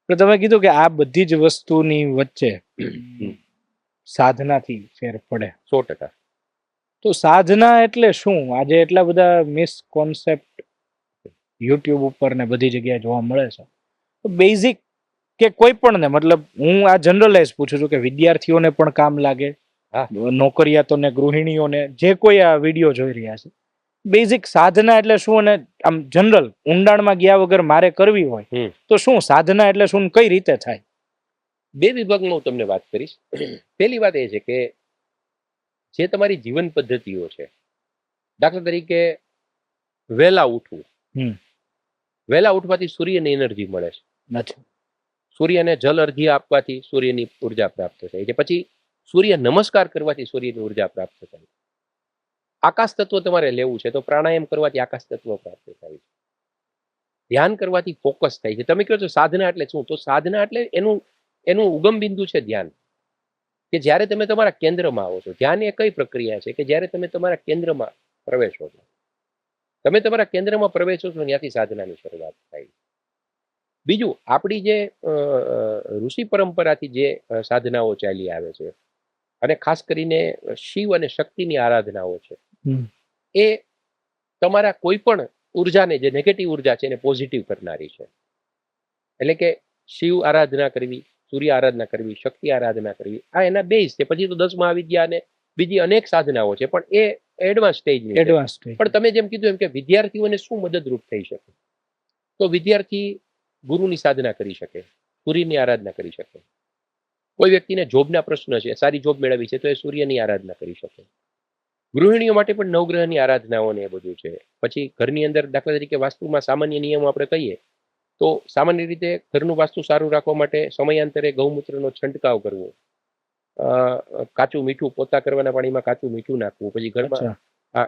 Speaker 1: તો તમે કીધું કે આ બધી જ વસ્તુની વચ્ચે સાધનાથી ફેર પડે.
Speaker 2: 100%.
Speaker 1: તો સાધના એટલે શું? આજે એટલા બધા મિસકોન્સેપ્ટ યુટ્યુબ ઉપર ને બધી જગ્યાએ જોવા મળે છે. તો બેઝિક કે કોઈ પણ ને, મતલબ હું આ જનરલાઇઝ પૂછું છું કે વિદ્યાર્થીઓને પણ કામ લાગે,
Speaker 2: હા.
Speaker 1: નોકરિયાતોને, ગૃહિણીઓને, જે કોઈ આ વિડીયો જોઈ રહ્યા છે, બેઝિક સાધના એટલે શું? અને આમ જનરલ ઊંડાણમાં ગયા વગર મારે કરવી હોય તો શું સાધના એટલે શું, કઈ રીતે થાય?
Speaker 2: 2 વિભાગમાં હું તમને વાત કરીશ. પહેલી વાત એ છે કે જે તમારી જીવન પદ્ધતિઓ છે, દાખલા તરીકે વહેલા ઉઠવું. વહેલા ઉઠવાથી સૂર્યની એનર્જી મળે છે. સૂર્યને જલ અર્ઘ્ય આપવાથી સૂર્યની ઉર્જા પ્રાપ્ત થાય છે. પછી સૂર્ય નમસ્કાર કરવાથી સૂર્યની ઉર્જા પ્રાપ્ત થાય. આકાશ તત્વ તમારે લેવું છે તો પ્રાણાયામ કરવાથી આકાશ તત્વ પ્રાપ્ત થાય છે. ધ્યાન કરવાથી ફોકસ થાય છે. તમે કહો છો સાધના એટલે શું? તો સાધના એટલે એનું ઉગમ બિંદુ છે ધ્યાન. કે જ્યારે તમે તમારા કેન્દ્રમાં આવો છો. ધ્યાન એ કઈ પ્રક્રિયા છે કે જ્યારે તમે તમારા કેન્દ્રમાં પ્રવેશો છો. તમે તમારા કેન્દ્રમાં પ્રવેશો છો ત્યાંથી સાધનાની શરૂઆત થાય. બીજું, આપણી જે ઋષિ પરંપરાથી જે સાધનાઓ ચાલી આવે છે અને ખાસ કરીને શિવ અને શક્તિની આરાધનાઓ છે, એ તમારા કોઈ પણ ઉર્જાને, જે નેગેટિવ ઉર્જા છે એને પોઝિટિવ કરનારી છે. એટલે કે શિવ આરાધના કરવી, સૂર્ય આરાધના કરવી, શક્તિ આરાધના કરવી, આ એના બેઝ છે. પછી તો 10 મહાવિદ્યા અને બીજી અનેક સાધનાઓ છે, પણ એ એડવાન્સ સ્ટેજની છે. પણ તમે જેમ કીધું એમ કે વિદ્યાર્થીઓને શું મદદરૂપ થઈ શકે, તો વિદ્યાર્થી ગુરુની સાધના કરી શકે, સૂર્યની આરાધના કરી શકે. કોઈ વ્યક્તિને જોબના પ્રશ્ન છે, સારી જોબ મેળવવી છે, તો એ સૂર્યની આરાધના કરી શકે. ગૃહિણીઓ માટે પણ નવગ્રહની આરાધનાઓ ને એ બધું છે. પછી ઘરની અંદર દાખલા તરીકે વાસ્તુમાં સામાન્ય નિયમો આપણે કહીએ તો સામાન્ય રીતે ઘરનું વાસ્તુ સારું રાખવા માટે સમયાંતરે ગૌમૂત્રનો છંટકાવ કરવો, કાચું મીઠું, પોતા કરવાના પાણીમાં કાચું મીઠું નાખવું, પછી ઘરમાં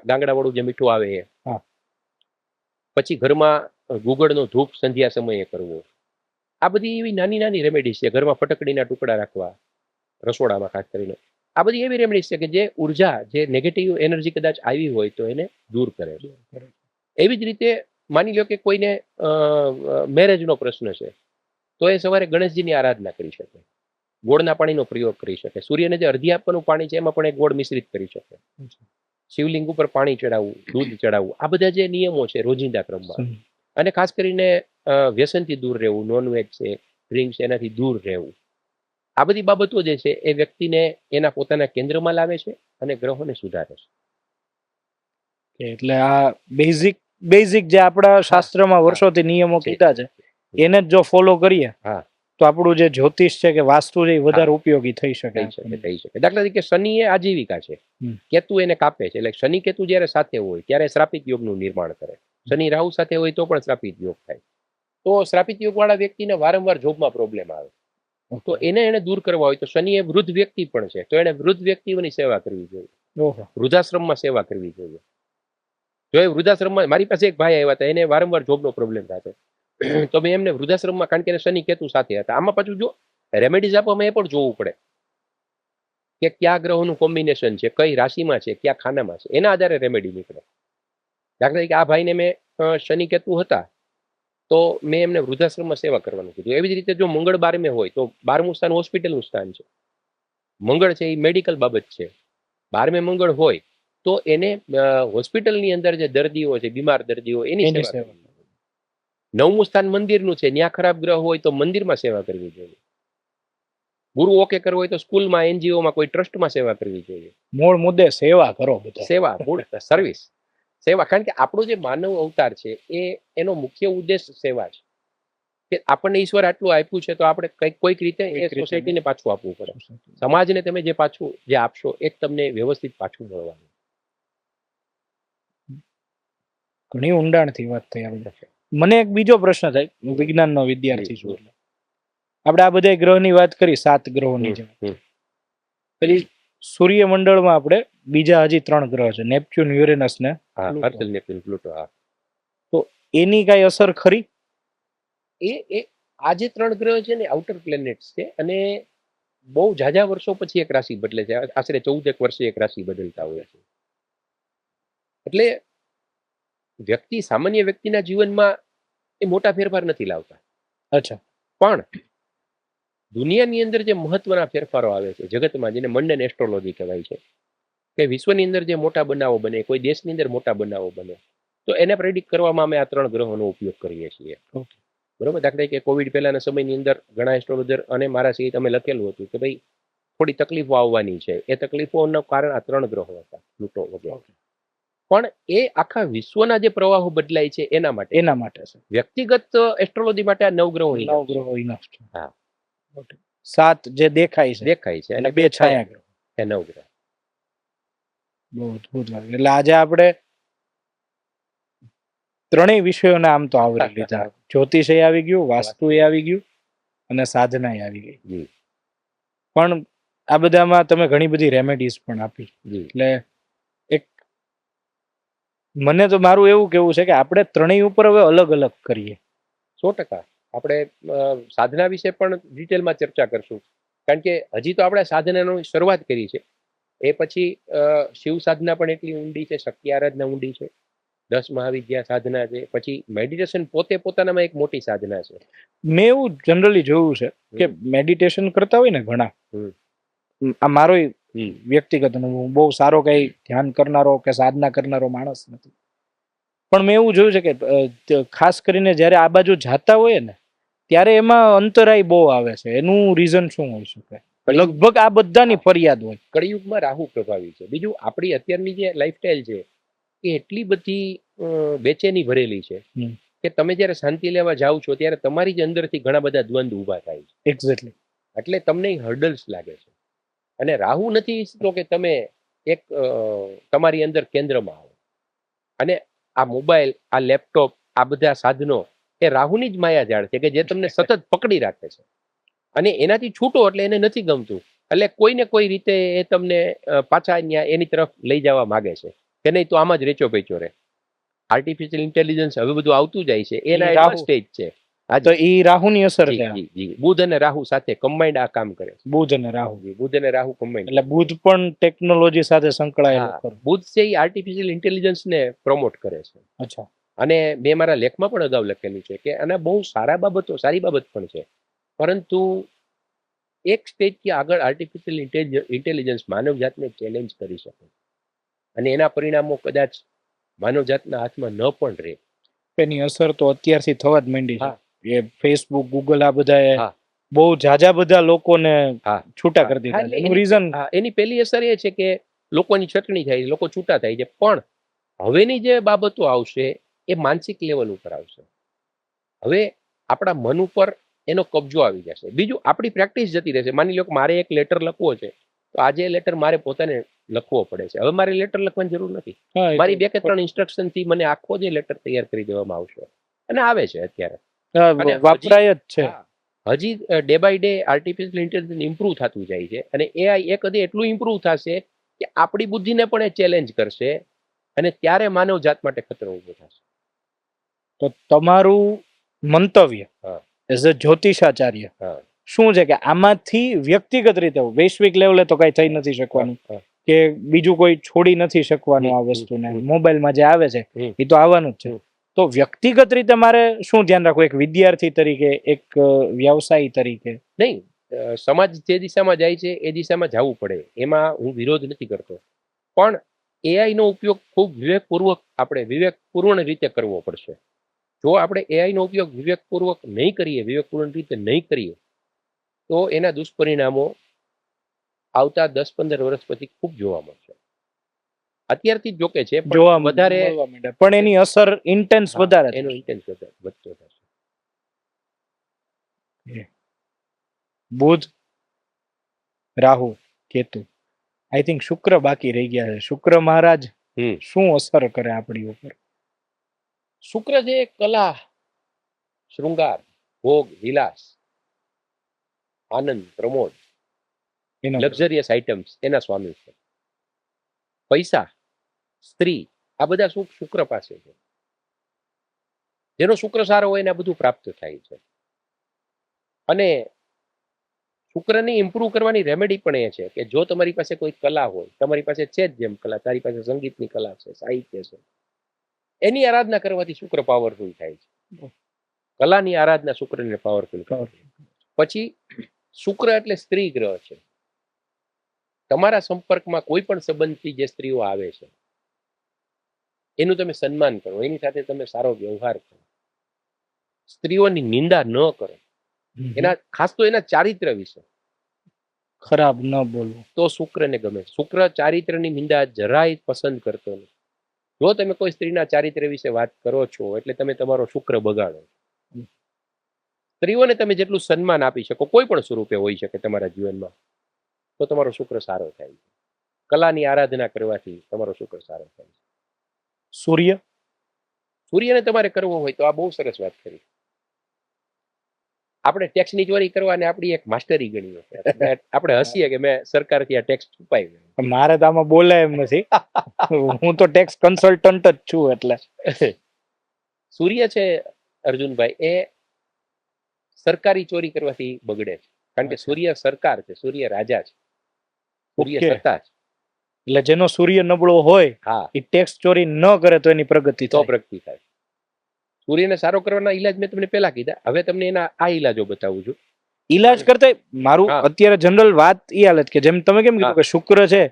Speaker 2: ગાંગડાવાળું જે મીઠું આવે એ, પછી ઘરમાં ગુગળનો ધૂપ સંધ્યા સમયે કરવો. આ બધી એવી નાની નાની રેમેડીઝ છે. ઘરમાં ફટકડીના ટુકડા રાખવા, રસોડામાં ખાસ કરીને. આ બધી એવી રેમેડીઝ છે કે જે ઉર્જા, જે નેગેટિવ એનર્જી કદાચ આવી હોય તો એને દૂર કરે છે. એવી જ રીતે માની લો કે કોઈને મેરેજનો પ્રશ્ન છે તો એ સવારે ગણેશજીની આરાધના કરી શકે, ગોળના પાણીનો પ્રયોગ કરી શકે, સૂર્યને જે અર્ધ્ય આપવાનું પાણી છે એમાં પણ એક ગોળ મિશ્રિત કરી શકે, શિવલિંગ ઉપર પાણી ચડાવવું, દૂધ ચડાવવું. આ બધા જે નિયમો છે રોજિંદા ક્રમમાં. અને ખાસ કરીને વ્યસનથી દૂર રહેવું, નોનવેજ છે, ડ્રિંક્સ, એનાથી દૂર રહેવું. આ બધી બાબતો જે છે એ વ્યક્તિને એના પોતાના કેન્દ્રમાં લાવે છે અને ગ્રહોને સુધારે છે.
Speaker 1: એટલે આ બેઝિક જે આપણા શાસ્ત્રમાં વર્ષોથી નિયમો કીધા છે એને જ જો ફોલો કરીએ તો આપણું જે જ્યોતિષ છે કે વાસ્તુ છે એ વધારે ઉપયોગી થઈ શકે.
Speaker 2: દાખલા તરીકે શનિ એ આજીવિકા છે, કેતુ એને કાપે છે. એટલે શનિ કેતુ જ્યારે સાથે હોય ત્યારે શ્રાપિત યોગનું નિર્માણ કરે. શનિ રાહુ સાથે હોય તો પણ શ્રાપિત યોગ થાય. તો શ્રાપિત યોગ વાળા વ્યક્તિને વારંવાર જોબમાં પ્રોબ્લેમ આવે, તો એને દૂર કરવા હોય તો શનિ એ વૃદ્ધ વ્યક્તિ પણ છે, તો એને વૃદ્ધ વ્યક્તિઓની સેવા કરવી જોઈએ, વૃદ્ધાશ્રમમાં સેવા કરવી જોઈએ. જો એ વૃદ્ધાશ્રમમાં, મારી પાસે એક ભાઈ આવ્યા હતા, એને વારંવાર જોબનો પ્રોબ્લેમ થતો, તો મેં એમને વૃદ્ધાશ્રમમાં, કારણ કે શનિ કેતુ સાથે હતા. આમાં પાછું જો રેમેડીઝ આપવામાં એ પણ જોવું પડે કે કયા ગ્રહોનું કોમ્બિનેશન છે, કઈ રાશિમાં છે, કયા ખાનામાં છે, એના આધારે રેમેડી નીકળે. દાખલા તરીકે આ ભાઈને મેં શનિ કેતુ હતા તો મેં એમને વૃદ્ધાશ્રમમાં સેવા કરવાનું કીધું. એવી જ રીતે જો મંગળ 12મે હોય તો 12મું સ્થાન હોસ્પિટલનું સ્થાન છે. મંગળ છે એ મેડિકલ બાબત છે. 12મે મંગળ હોય તો એને હોસ્પિટલની અંદર જે દર્દીઓ છે, બીમાર દર્દીઓ, એની સેવા. 9મું સ્થાન મંદિરનું છે, ત્યાં ખરાબ ગ્રહ હોય તો મંદિરમાં સેવા કરવી જોઈએ. ગુરુ ઓકે કરવો હોય તો સ્કૂલમાં, એનજીઓમાં, કોઈ ટ્રસ્ટમાં સેવા કરવી જોઈએ.
Speaker 1: મૂળ મુદ્દે સેવા કરો,
Speaker 2: સેવા, મૂળ સર્વિસ, સેવા. કારણ કે આપણો જે માનવ અવતાર છે એનો મુખ્ય ઉદ્દેશ સેવા છે. કે આપણને ઈશ્વર આટલું આપ્યું છે તો આપણે કોઈક રીતે એ
Speaker 1: રીતે
Speaker 2: સોસાયટીને પાછું આપવું પડે. સમાજને તમે જે આપશો એ જ તમને વ્યવસ્થિત પાછું મળવાનું.
Speaker 1: ઘણી ઊંડાણથી વાત થઈ આપણે. મને એક બીજો પ્રશ્ન થાય, હું વિજ્ઞાનનો વિદ્યાર્થી છું એટલે આપણે આ બધા ગ્રહની વાત કરી, 7 ગ્રહોની જેમ. પછી સૂર્યમંડળમાં આપણે બીજા હજી 3 ગ્રહ છે, નેપચ્યુન, યુરેનસ ને
Speaker 2: અર્થ, નેપચ્યુન, પ્લુટો.
Speaker 1: તો એની કઈ અસર ખરી?
Speaker 2: એ આ જે 3 ગ્રહ છે ને આઉટર પ્લેનેટ્સ છે અને બહુ ઝાઝા વર્ષો પછી એક રાશિ બદલે છે. આશરે 14 વર્ષે એક રાશિ બદલતા હોય છે. એટલે સામાન્ય વ્યક્તિના જીવનમાં એ મોટા ફેરફાર નથી લાવતા.
Speaker 1: અચ્છા.
Speaker 2: પણ દુનિયાની અંદર જે મહત્વના ફેરફારો આવે છે જગતમાં, જેને મંડન એસ્ટ્રોલોજી કહેવાય છે, કે વિશ્વની અંદર જે મોટા બનાવો બને, કોઈ દેશની અંદર મોટા બનાવો બને, તો એને પ્રેડિક્ટ કરવામાં અમે આ 3 ગ્રહોનો ઉપયોગ કરીએ છીએ. બરોબર. દાખલા કે કોવિડ પહેલાના સમયની અંદર ઘણા એસ્ટ્રોલોજર અને મારા સહિત અમે લખેલું હતું કે ભાઈ થોડી તકલીફો આવવાની છે. એ તકલીફોનું કારણ આ 3 ગ્રહો હતા, પ્લુટો વગેરે. પણ એ આખા વિશ્વના જે પ્રવાહો બદલાય છે એના માટે છે. વ્યક્તિગત એસ્ટ્રોલોજી માટે આ 9 ગ્રહો ઇનફ છે. હા,
Speaker 1: 7 જે દેખાય છે
Speaker 2: અને
Speaker 1: 2 છાયા ગ્રહ,
Speaker 2: એ 9 ગ્રહ.
Speaker 1: બહુ અદભુત લાગે. એટલે આજે આપણે 3 વિષયોને આમ તો આવરી લીધા. જ્યોતિષ આવી ગયું, વાસ્તુ આવી ગયું અને સાધના આવી ગઈ. પણ આ બધામાં તમે ઘણી બધી રેમેડીઝ પણ આપી. એટલે એક મને તો મારું એવું કેવું છે કે આપણે 3 ઉપર હવે અલગ અલગ કરીએ.
Speaker 2: 100%. આપણે સાધના વિશે પણ ડિટેલમાં ચર્ચા કરશું, કારણ કે હજી તો આપણે સાધનાની શરૂઆત કરી છે. એ પછી શિવ સાધના પણ એટલી ઊંડી છે, શક્તિ આરાધના ઊંડી છે, 10 મહાવિદ્યા સાધના છે, પછી મેડિટેશન પોતાનામાં એક મોટી સાધના છે.
Speaker 1: મેં એવું જનરલી જોયું છે કે મેડિટેશન કરતા હોય ને ઘણા, આ મારો વ્યક્તિગત હું બહુ સારો કઈ ધ્યાન કરનારો કે સાધના કરનારો માણસ નથી, પણ મેં એવું જોયું છે કે ખાસ કરીને જ્યારે આ બાજુ જાતા હોય ને ત્યારે એમાં અંતરાય બહુ આવે છે. એનું રીઝન શું હોઈ શકે? લગભગ આ બધાની ફરિયાદ હોય.
Speaker 2: કળિયુગમાં રાહુ પ્રભાવી છે. બીજું, આપણી અત્યારની જે લાઈફસ્ટાઈલ છે એ એટલી બધી બેચેની ભરેલી છે કે તમે જ્યારે શાંતિ લેવા જાઓ છો ત્યારે તમારી જ અંદરથી ઘણા બધા દ્વંદ ઊભા થાય છે.
Speaker 1: એક્ઝેક્ટલી.
Speaker 2: એટલે તમને હર્ડલ્સ લાગે છે. અને રાહુ નથી ઈચ્છતો કે તમે એક તમારી અંદર કેન્દ્રમાં આવો. અને આ મોબાઈલ, આ લેપટોપ, આ બધા સાધનો એ રાહુની જ માયાજાળ છે કે જે તમને સતત પકડી રાખે છે. અને એનાથી છૂટો એટલે એને નથી ગમતું. એટલે કોઈને કોઈ રીતે એ તમને પાછા એની તરફ લઈ જવા માંગે છે કે નહીં તો આમાં જ રેચો પેચો રહે. આર્ટિફિશિયલ ઇન્ટેલિજન્સ હવે બધું આવતું જાય છે, એના એડવાન્સ સ્ટેજ છે.
Speaker 1: તો એ રાહુની અસર છે.
Speaker 2: બુધ અને રાહુ સાથે કમ્બાઇન્ડ આ કામ કરે છે.
Speaker 1: બુધ અને રાહુ
Speaker 2: કમ્બાઇન્ડ.
Speaker 1: એટલે બુધ પણ ટેકનોલોજી સાથે સંકળાયેલો.
Speaker 2: બુધ છે એ આર્ટિફિશિયલ ઇન્ટેલિજન્સ ને પ્રમોટ કરે છે.
Speaker 1: અચ્છા.
Speaker 2: અને મેં મારા લેખમાં પણ અગાઉ લખેલું છે કે આના બહુ સારી બાબત પણ છે, પરંતુ એક સ્ટેજથી આગળ આર્ટિફિશિયલ ઇન્ટેલિજન્સ માનવજાતને ચેલેન્જ કરી શકે અને એના પરિણામો કદાચ માનવજાતના હાથમાં ન પણ રહે.
Speaker 1: એની અસર તો અત્યારથી થવા જ માંડી છે. એ ફેસબુક, ગૂગલ આ બધા બહુ જાજા બધા લોકોને છૂટા કરી દીધા. એનું રીઝન
Speaker 2: એની પહેલી અસર એ છે કે લોકોની છટણી થાય, લોકો છૂટા થાય છે. પણ હવેની જે બાબતો આવશે એ માનસિક લેવલ ઉપર આવશે. હવે આપણા મન ઉપર એનો કબજો આવી જશે. બીજું, આપણી પ્રેક્ટિસ જતી રહેશે. માની લો કે મારે એક લેટર લખવો છે, તો આજે લેટર મારે પોતાને લખવો પડે છે. હવે મારે લેટર લખવાની જરૂર નથી. મારી 2 કે 3 ઇન્સ્ટ્રક્શન થી મને આખો જે લેટર તૈયાર કરી દેવામાં આવશે અને આવે છે અત્યારે.
Speaker 1: વાપરાય જ છે.
Speaker 2: હજી day by day artificial intelligence improve થતું જાય છે અને એઆઈ એક હજી એટલું ઇમ્પ્રૂવ થશે કે આપણી બુદ્ધિને પણ એ ચેલેન્જ કરશે અને ત્યારે માનવ જાત માટે ખતરો ઉભો થશે.
Speaker 1: તો તમારું મંતવ્ય એઝ અ જ્યોતિષાચાર્ય શું છે કે આમાંથી વ્યક્તિગત રીતે વૈશ્વિક લેવલે તો કઈ થઈ નથી શકવાનું કે બીજું કોઈ છોડી નથી શકવાનું આ વસ્તુને, મોબાઈલમાં જે આવે છે એ તો આવવાનું જ છે, તો વ્યક્તિગત રીતે મારે શું ધ્યાન રાખવું એક વિદ્યાર્થી તરીકે, એક વ્યવસાયી તરીકે?
Speaker 2: નહીં, સમાજ જે દિશામાં જાય છે એ દિશામાં જવું પડે, એમાં હું વિરોધ નથી કરતો, પણ એઆઈ નો ઉપયોગ ખૂબ વિવેકપૂર્ણ રીતે કરવો પડશે. જો આપણે એઆઈ નો ઉપયોગ વિવેકપૂર્વક નહીં કરીએ, વિવેકપૂર્ણ રીતે નહીં કરીએ, તો એના દુષ્પરિણામો આવતા 10-15 વર્ષ પછી ખૂબ જોવા મળશે. અત્યારથી જોકે છે પણ વધારે,
Speaker 1: પણ એની અસર ઇન્ટેન્સ વધારે,
Speaker 2: એનો ઇન્ટેન્સ વધતો થશે.
Speaker 1: બુધ, રાહુ, કેતુ, આઈ થિંક શુક્ર બાકી રહી ગયા છે. શુક્ર મહારાજ શું અસર કરે આપણી ઉપર?
Speaker 2: શુક્ર છે કલા, શૃંગાર, ભોગ, વિલાસ, આનંદ, પ્રમોદ,
Speaker 1: એનો
Speaker 2: લક્ઝરિયસ આઇટમ્સ એના સ્વામી છે. પૈસા, સ્ત્રી, આ બધા સુખ શુક્ર પાસે છે. જેનો શુક્ર સારો હોય એને આ બધું પ્રાપ્ત થાય છે. અને શુક્રને ઇમ્પ્રૂવ કરવાની રેમેડી પણ એ છે કે જો તમારી પાસે કોઈ કલા હોય, તમારી પાસે છે જ જેમ કલા, તારી પાસે સંગીતની કલા છે, સાહિત્ય છે, એની આરાધના કરવાથી શુક્ર પાવરફુલ થાય છે. કલાની આરાધના શુક્રને પાવરફુલ કરે. પછી શુક્ર એટલે સ્ત્રી ગ્રહ છે. તમારા સંપર્કમાં કોઈ પણ સંબંધથી જે સ્ત્રીઓ આવે છે એનું તમે સન્માન કરો, એની સાથે તમે સારો વ્યવહાર કરો, સ્ત્રીઓની નિંદા ન કરો, એના ખાસ તો એના ચારિત્ર વિશે
Speaker 1: ખરાબ ન બોલવું,
Speaker 2: તો શુક્રને ગમે. શુક્ર ચારિત્રની નિંદા જરાય પસંદ કરતો નથી. જો તમે કોઈ સ્ત્રીના ચારિત્ર વિશે વાત કરો છો એટલે તમે તમારો શુક્ર બગાડો. સ્ત્રીઓને તમે જેટલું સન્માન આપી શકો, કોઈ પણ સ્વરૂપે હોઈ શકે તમારા જીવનમાં, તો તમારો શુક્ર સારો થાય છે. કલાની આરાધના કરવાથી તમારો શુક્ર સારો થાય છે.
Speaker 1: સૂર્ય,
Speaker 2: સૂર્યને તમારે કરવો હોય તો આ બહુ સરસ વાત કરી. આપણે ટેક્સની ચોરી કરવાને આપણી એક માસ્ટરી ગણીએ. આપણે હસીએ કે મેં સરકારથી આ ટેક્સ છુપાવ્યો.
Speaker 1: મારે તો આમાં બોલાય એમ નથી. હું તો ટેક્સ કન્સલ્ટન્ટ જ છું. એટલે
Speaker 2: સૂર્ય છે અર્જુનભાઈ, એ સરકારી ચોરી કરવાથી બગડે છે. કારણ કે સૂર્ય સરકાર છે, સૂર્ય રાજા છે, સૂર્ય સત્તા છે.
Speaker 1: એટલે જેનો સૂર્ય નબળો હોય,
Speaker 2: હા,
Speaker 1: એ ટેક્સ ચોરી ન કરે તો એની પ્રગતિ
Speaker 2: તો
Speaker 1: થાય.
Speaker 2: પ્રગતિ થાય. સૂર્યને સારો કરવાના ઈલાજ મેં તમને પહેલા કીધા, હવે તમને એના આ ઈલાજો બતાવું છું.
Speaker 1: ઈલાજ કરતા મારું અત્યારે જનરલ વાત એ હાલત કે જેમ તમે કેમ કીધું કે શુક્ર છે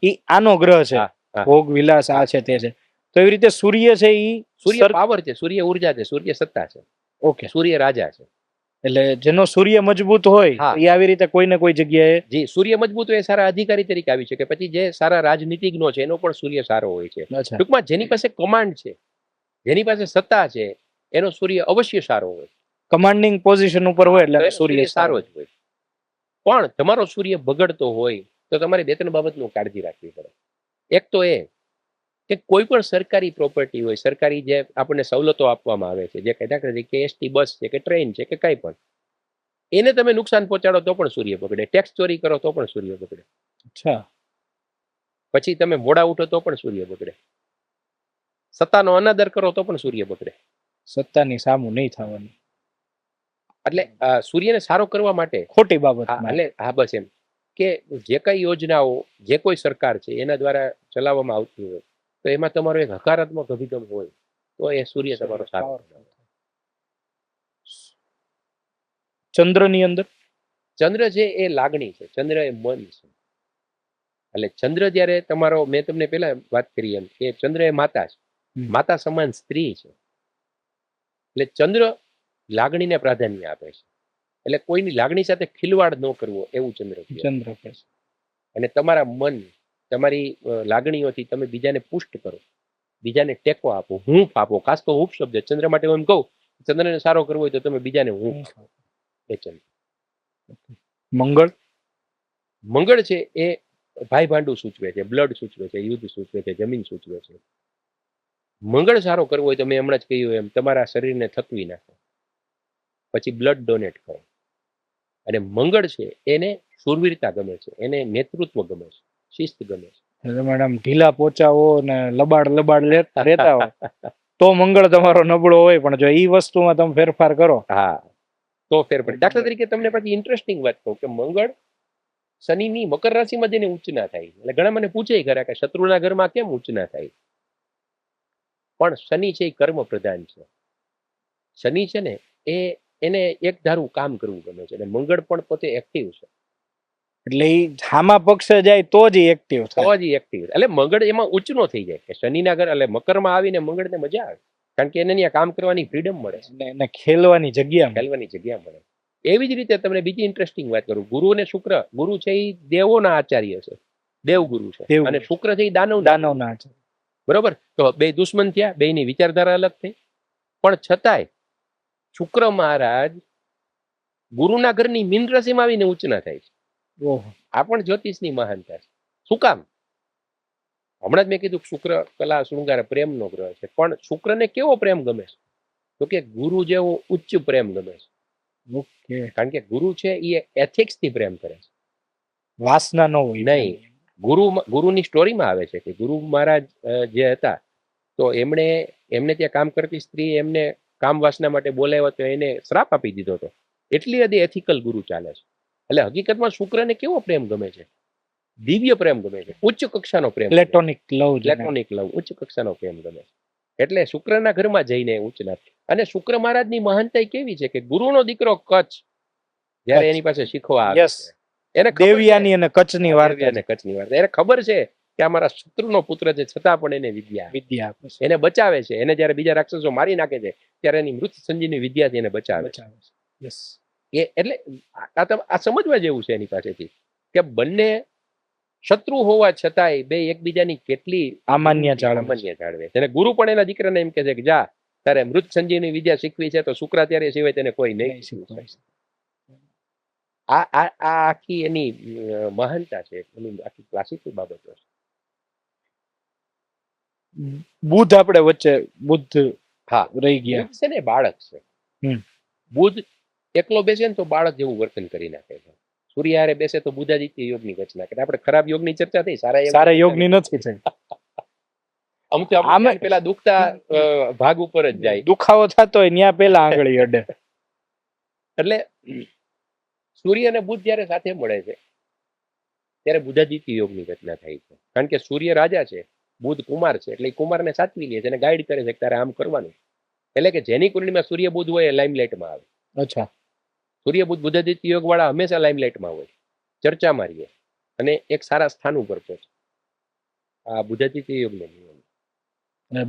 Speaker 1: એ આનો ગ્રહ છે, ભોગ વિલાસ આ છે તે છે, તો એવી રીતે સૂર્ય છે એ
Speaker 2: સૂર્ય પાવર છે, સૂર્ય ઉર્જા છે, સૂર્ય સત્તા છે.
Speaker 1: ઓકે,
Speaker 2: સૂર્ય રાજા છે.
Speaker 1: એટલે જેનો સૂર્ય મજબૂત હોય એ આવી રીતે કોઈ ને કોઈ જગ્યાએ,
Speaker 2: જી, સૂર્ય મજબૂત હોય એ સારા અધિકારી તરીકે આવી શકે. પછી જે સારા રાજનીતિજ્ઞો છે એનો પણ સૂર્ય સારો હોય છે. ટૂંકમાં જેની પાસે કમાન્ડ છે, જેની પાસે સત્તા છે, એનો સૂર્ય અવશ્ય સારો હોય.
Speaker 1: કમાન્ડિંગ પોઝિશન ઉપર હોય એટલે સૂર્ય
Speaker 2: સારો જ હોય. પણ તમારો સૂર્ય બગડતો હોય તો તમારે બે ત્રણ બાબતનું કાળજી રાખવી પડે. એક તો એ કે કોઈ પણ સરકારી પ્રોપર્ટી હોય, સરકારી જે આપણને સવલતો આપવામાં આવે છે, જે દાખલા તરીકે એસટી બસ છે કે ટ્રેન છે કે કંઈ પણ, એને તમે નુકસાન પહોંચાડો તો પણ સૂર્ય બગડે. ટેક્સ ચોરી કરો તો પણ સૂર્ય બગડે.
Speaker 1: અચ્છા.
Speaker 2: પછી તમે મોડા ઉઠો તો પણ સૂર્ય બગડે. સત્તાનો અનાદર કરો તો પણ સૂર્ય બગડે.
Speaker 1: સત્તાની સામું નહીં થવાનું.
Speaker 2: એટલે સૂર્યને સારો કરવા માટે
Speaker 1: ખોટી બાબત.
Speaker 2: એટલે હા, બસ એમ કે જે કઈ યોજનાઓ જે કોઈ સરકાર છે એના દ્વારા ચલાવવામાં આવતી હોય તો એમાં તમારો એક હકારાત્મક અભિગમ હોય તો એ સૂર્ય તમારો સારો.
Speaker 1: ચંદ્રની અંદર,
Speaker 2: ચંદ્ર છે એ લાગણી છે, ચંદ્ર એ મન છે. એટલે ચંદ્ર જ્યારે તમારો, મેં તમને પેલા વાત કરી એમ કે ચંદ્ર એ માતા છે, માતા સમાન સ્ત્રી છે. એટલે ચંદ્ર લાગણીને પ્રાધાન્ય આપે છે. એટલે કોઈની લાગણી સાથે ખિલવાડ ન કરવો એવું ચંદ્ર છે. અને તમારા મન, તમારી લાગણીઓથી તમે બીજાને પુષ્ટ કરો, બીજાને ટેકો આપો, હૂંફ આપો. ખાસ તો હૂંફ શબ્દ ચંદ્ર માટે હું એમ કહું, ચંદ્રને સારો કરવો હોય તો તમે બીજાને હૂંફ આપો. એ ચંદ્ર.
Speaker 1: મંગળ,
Speaker 2: મંગળ છે એ ભાઈ ભાંડું સૂચવે છે, બ્લડ સૂચવે છે, યુદ્ધ સૂચવે છે, જમીન સૂચવે છે. મંગળ સારો કરવો હોય તો મેં હમણાં જ કહ્યું એમ તમારા શરીરને થકવી નાખો, પછી બ્લડ ડોનેટ કરો. અને મંગળ છે એને શૂરવીરતા ગમે છે, એને નેતૃત્વ ગમે છે, શિસ્ત ગમે છે.
Speaker 1: મેડમ ઢીલા પોચાઓ ને લબાડ રહેતા હોય તો મંગળ તમારો નબળો હોય, પણ જો એ વસ્તુમાં તમે ફેરફાર કરો,
Speaker 2: હા, તો ફેર પડે. દાખલા તરીકે તમને પછી ઇન્ટરેસ્ટિંગ વાત કહું કે મંગળ શનિની મકર રાશિમાં જઈને ઉચ્ચ ના થાય. એટલે ઘણા મને પૂછે ખરા કે શત્રુના ઘરમાં કેમ ઉચ્ચ ના થાય? પણ શનિ છે એ કર્મ પ્રધાન છે. શનિ છે ને એને એક ધારું કામ કરવું ગમે છે, અને મંગળ પણ પોતે એક્ટિવ છે. એટલે
Speaker 1: એ હામા પક્ષે જાય તો જ એક્ટિવ થાય,
Speaker 2: તો જ એક્ટિવ. એટલે મંગળ એમાં ઉચ્ચ નો થઈ જાય કે શનિના ઘર, એટલે મકરમાં આવીને મંગળને મજા આવે, કારણ કે એને ત્યાં કામ કરવાની ફ્રીડમ મળે,
Speaker 1: એને ખેલવાની
Speaker 2: જગ્યા મળે. એવી જ રીતે તમને બીજી ઇન્ટરેસ્ટિંગ વાત કરું. ગુરુ અને શુક્ર, ગુરુ છે એ દેવોના આચાર્ય છે, દેવગુરુ છે, અને શુક્ર છે એ દાનવના આચાર્ય. બરોબર? તો બે દુશ્મન થયા, બેની વિચારધારા અલગ થઈ, પણ છતાંય શુક્ર મહારાજ ગુરુના ઘરની મીન રાશિમાં આવીને ઉચ્ચ ના થાય છે.
Speaker 1: ઓહો.
Speaker 2: આ પણ જ્યોતિષની મહાનતા છે. શું કામ? હમણાં જ મેં કીધું શુક્ર કલા શૃંગાર પ્રેમનો ગ્રહ છે, પણ શુક્રને કેવો પ્રેમ ગમે છે? તો કે ગુરુ જેવો ઉચ્ચ પ્રેમ ગમે છે.
Speaker 1: ઓકે.
Speaker 2: કારણ કે ગુરુ છે એ એથિક્સ થી પ્રેમ કરે છે.
Speaker 1: વાસના ન હોય
Speaker 2: નહીં. ગુરુની સ્ટોરીમાં આવે છે કે ગુરુ મહારાજ જે હતા, તો એમને ત્યાં કામ કરતી સ્ત્રી એમને કામ વાસના માટે બોલાવ્યો તો એને શ્રાપ આપી દીધો હતો. એટલી હદે એથિકલ ગુરુ ચાલે છે. એટલે હકીકતમાં શુક્રને કેવો પ્રેમ ગમે છે? દિવ્ય પ્રેમ ગમે છે, ઉચ્ચ કક્ષાનો પ્રેમ,
Speaker 1: પ્લેટોનિક લવ.
Speaker 2: પ્લેટોનિક લવ, ઉચ્ચ કક્ષાનો પ્રેમ ગમે છે. એટલે શુક્રના ઘરમાં જઈને ઉચ્ચ ના. અને શુક્ર મહારાજની મહાનતા કેવી છે કે ગુરુનો દીકરો કચ્છ જયારે એની પાસે શીખવા આવે છે, એને
Speaker 1: દેવિયાની અને કચ્છની વાર્તા.
Speaker 2: એને કચ્છની વાર્તા, એને ખબર છે કે આ મારા શત્રુનો પુત્ર છે, છતાં પણ એને વિદ્યા
Speaker 1: આપે છે,
Speaker 2: એને બચાવે છે. એને જયારે બીજા રાક્ષસો મારી નાખે છે ત્યારે એની મૃત સંજીવની વિદ્યાથી એને બચાવે છે.
Speaker 1: યસ.
Speaker 2: એટલે આ સમજવા જેવું છે એની પાસેથી કે બંને શત્રુ હોવા છતાંય બે એકબીજાની કેટલી
Speaker 1: સામાન્ય
Speaker 2: જાળવે. અને ગુરુ પણ એના દીકરાને એમ કે છે કે જા, તારે મૃત સંજીવની વિદ્યા શીખવી છે તો શુક્રાચાર્ય સિવાય તેને કોઈ નહીં શીખવાય. આ આખી એની મહાનતા છે, એની આખી ક્લાસિકલ બાબતો છે.
Speaker 1: બુધ આપણે વચ્ચે બુધ રહી ગયા.
Speaker 2: બુધ છે ને બાળક છે. બુધ એકલો બેસે ને તો બાળક જેવું વર્તન કરી નાખે છે. સૂર્ય હારે બેસે તો બુધાદિત્ય યોગની રચના કરે. આપણે ખરાબ યોગની ચર્ચા થઈ, સારા
Speaker 1: યોગની નથી થઈ.
Speaker 2: અમુક પેલા દુખતા ભાગ ઉપર જ જાય,
Speaker 1: દુખાવો થતો હોય ત્યાં પેલા આંગળી અડે.
Speaker 2: એટલે સૂર્ય અને બુધ જયારે સાથે મળે છે ત્યારે બુધાદિત્ય યોગની રચના થાય છે. કારણ કે સૂર્ય રાજા છે, બુધ કુમાર છે, એટલે કુમારને સાચવી લે છે અને ગાઈડ કરે છે કે તારે આમ કરવાનું. એટલે કે જેની કુંડળીમાં સૂર્ય બુધ હોય એ લાઇમલાઇટમાં આવે.
Speaker 1: અચ્છા.
Speaker 2: સૂર્ય બુધ બુધાદિત્ય યોગ વાળા હંમેશા લાઇમલાઇટમાં હોય, ચર્ચામાં રહીએ અને એક સારા સ્થાન ઉપર પહોંચે. આ બુધાદિત્ય યોગનો નિયમ.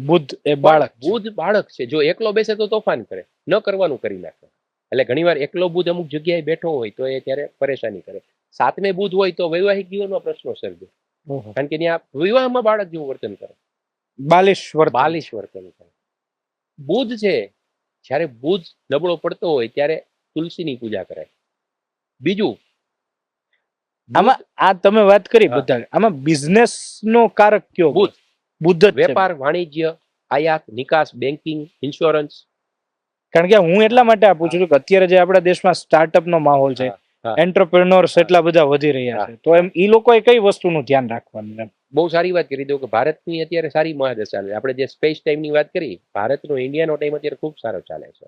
Speaker 1: બુધ એ બાળક,
Speaker 2: બુધ બાળક છે. જો એકલો બેસે તો તોફાન કરે, ન કરવાનું કરી નાખે. એટલે ઘણીવાર એકલો બુધ અમુક જગ્યાએ બેઠો હોય તો એ ત્યારે પરેશાની કરે. સાતમે બુધ હોય તો વૈવાહિક જીવનમાં પ્રશ્નો સર્જે. કારણ કે ત્યાં વિવાહમાં બાળક જેવું વર્તન કરે, બાલિશ વર્તન કરે. બુધ છે, જ્યારે બુધ નબળો પડતો હોય ત્યારે તુલસીની પૂજા કરાય. બીજું
Speaker 1: આમાં આ તમે વાત કરી બધા, આમાં બિઝનેસ નો કારક કયો? બુધ
Speaker 2: વેપાર, વાણિજ્ય, આયાત નિકાસ, બેન્કિંગ, ઇન્સ્યોરન્સ.
Speaker 1: કારણ કે હું એટલા માટે પૂછું છું કે અત્યારે જે આપણા દેશમાં સ્ટાર્ટઅપ નો માહોલ છે, એન્ટરપ્રેન્યોર્સ એટલા બધા વધી રહ્યા છે, તો એમ ઈ લોકોએ કઈ વસ્તુનું ધ્યાન રાખવાનું? બહુ
Speaker 2: સારી વાત કરી દઉં કે ભારતની અત્યારે સારી મહાદશા ચાલે. આપણે જે સ્પેસ ટાઈમની વાત કરી, ભારતનો ઇન્ડિયાનો ટાઈમ અત્યારે ખૂબ સારો ચાલે છે.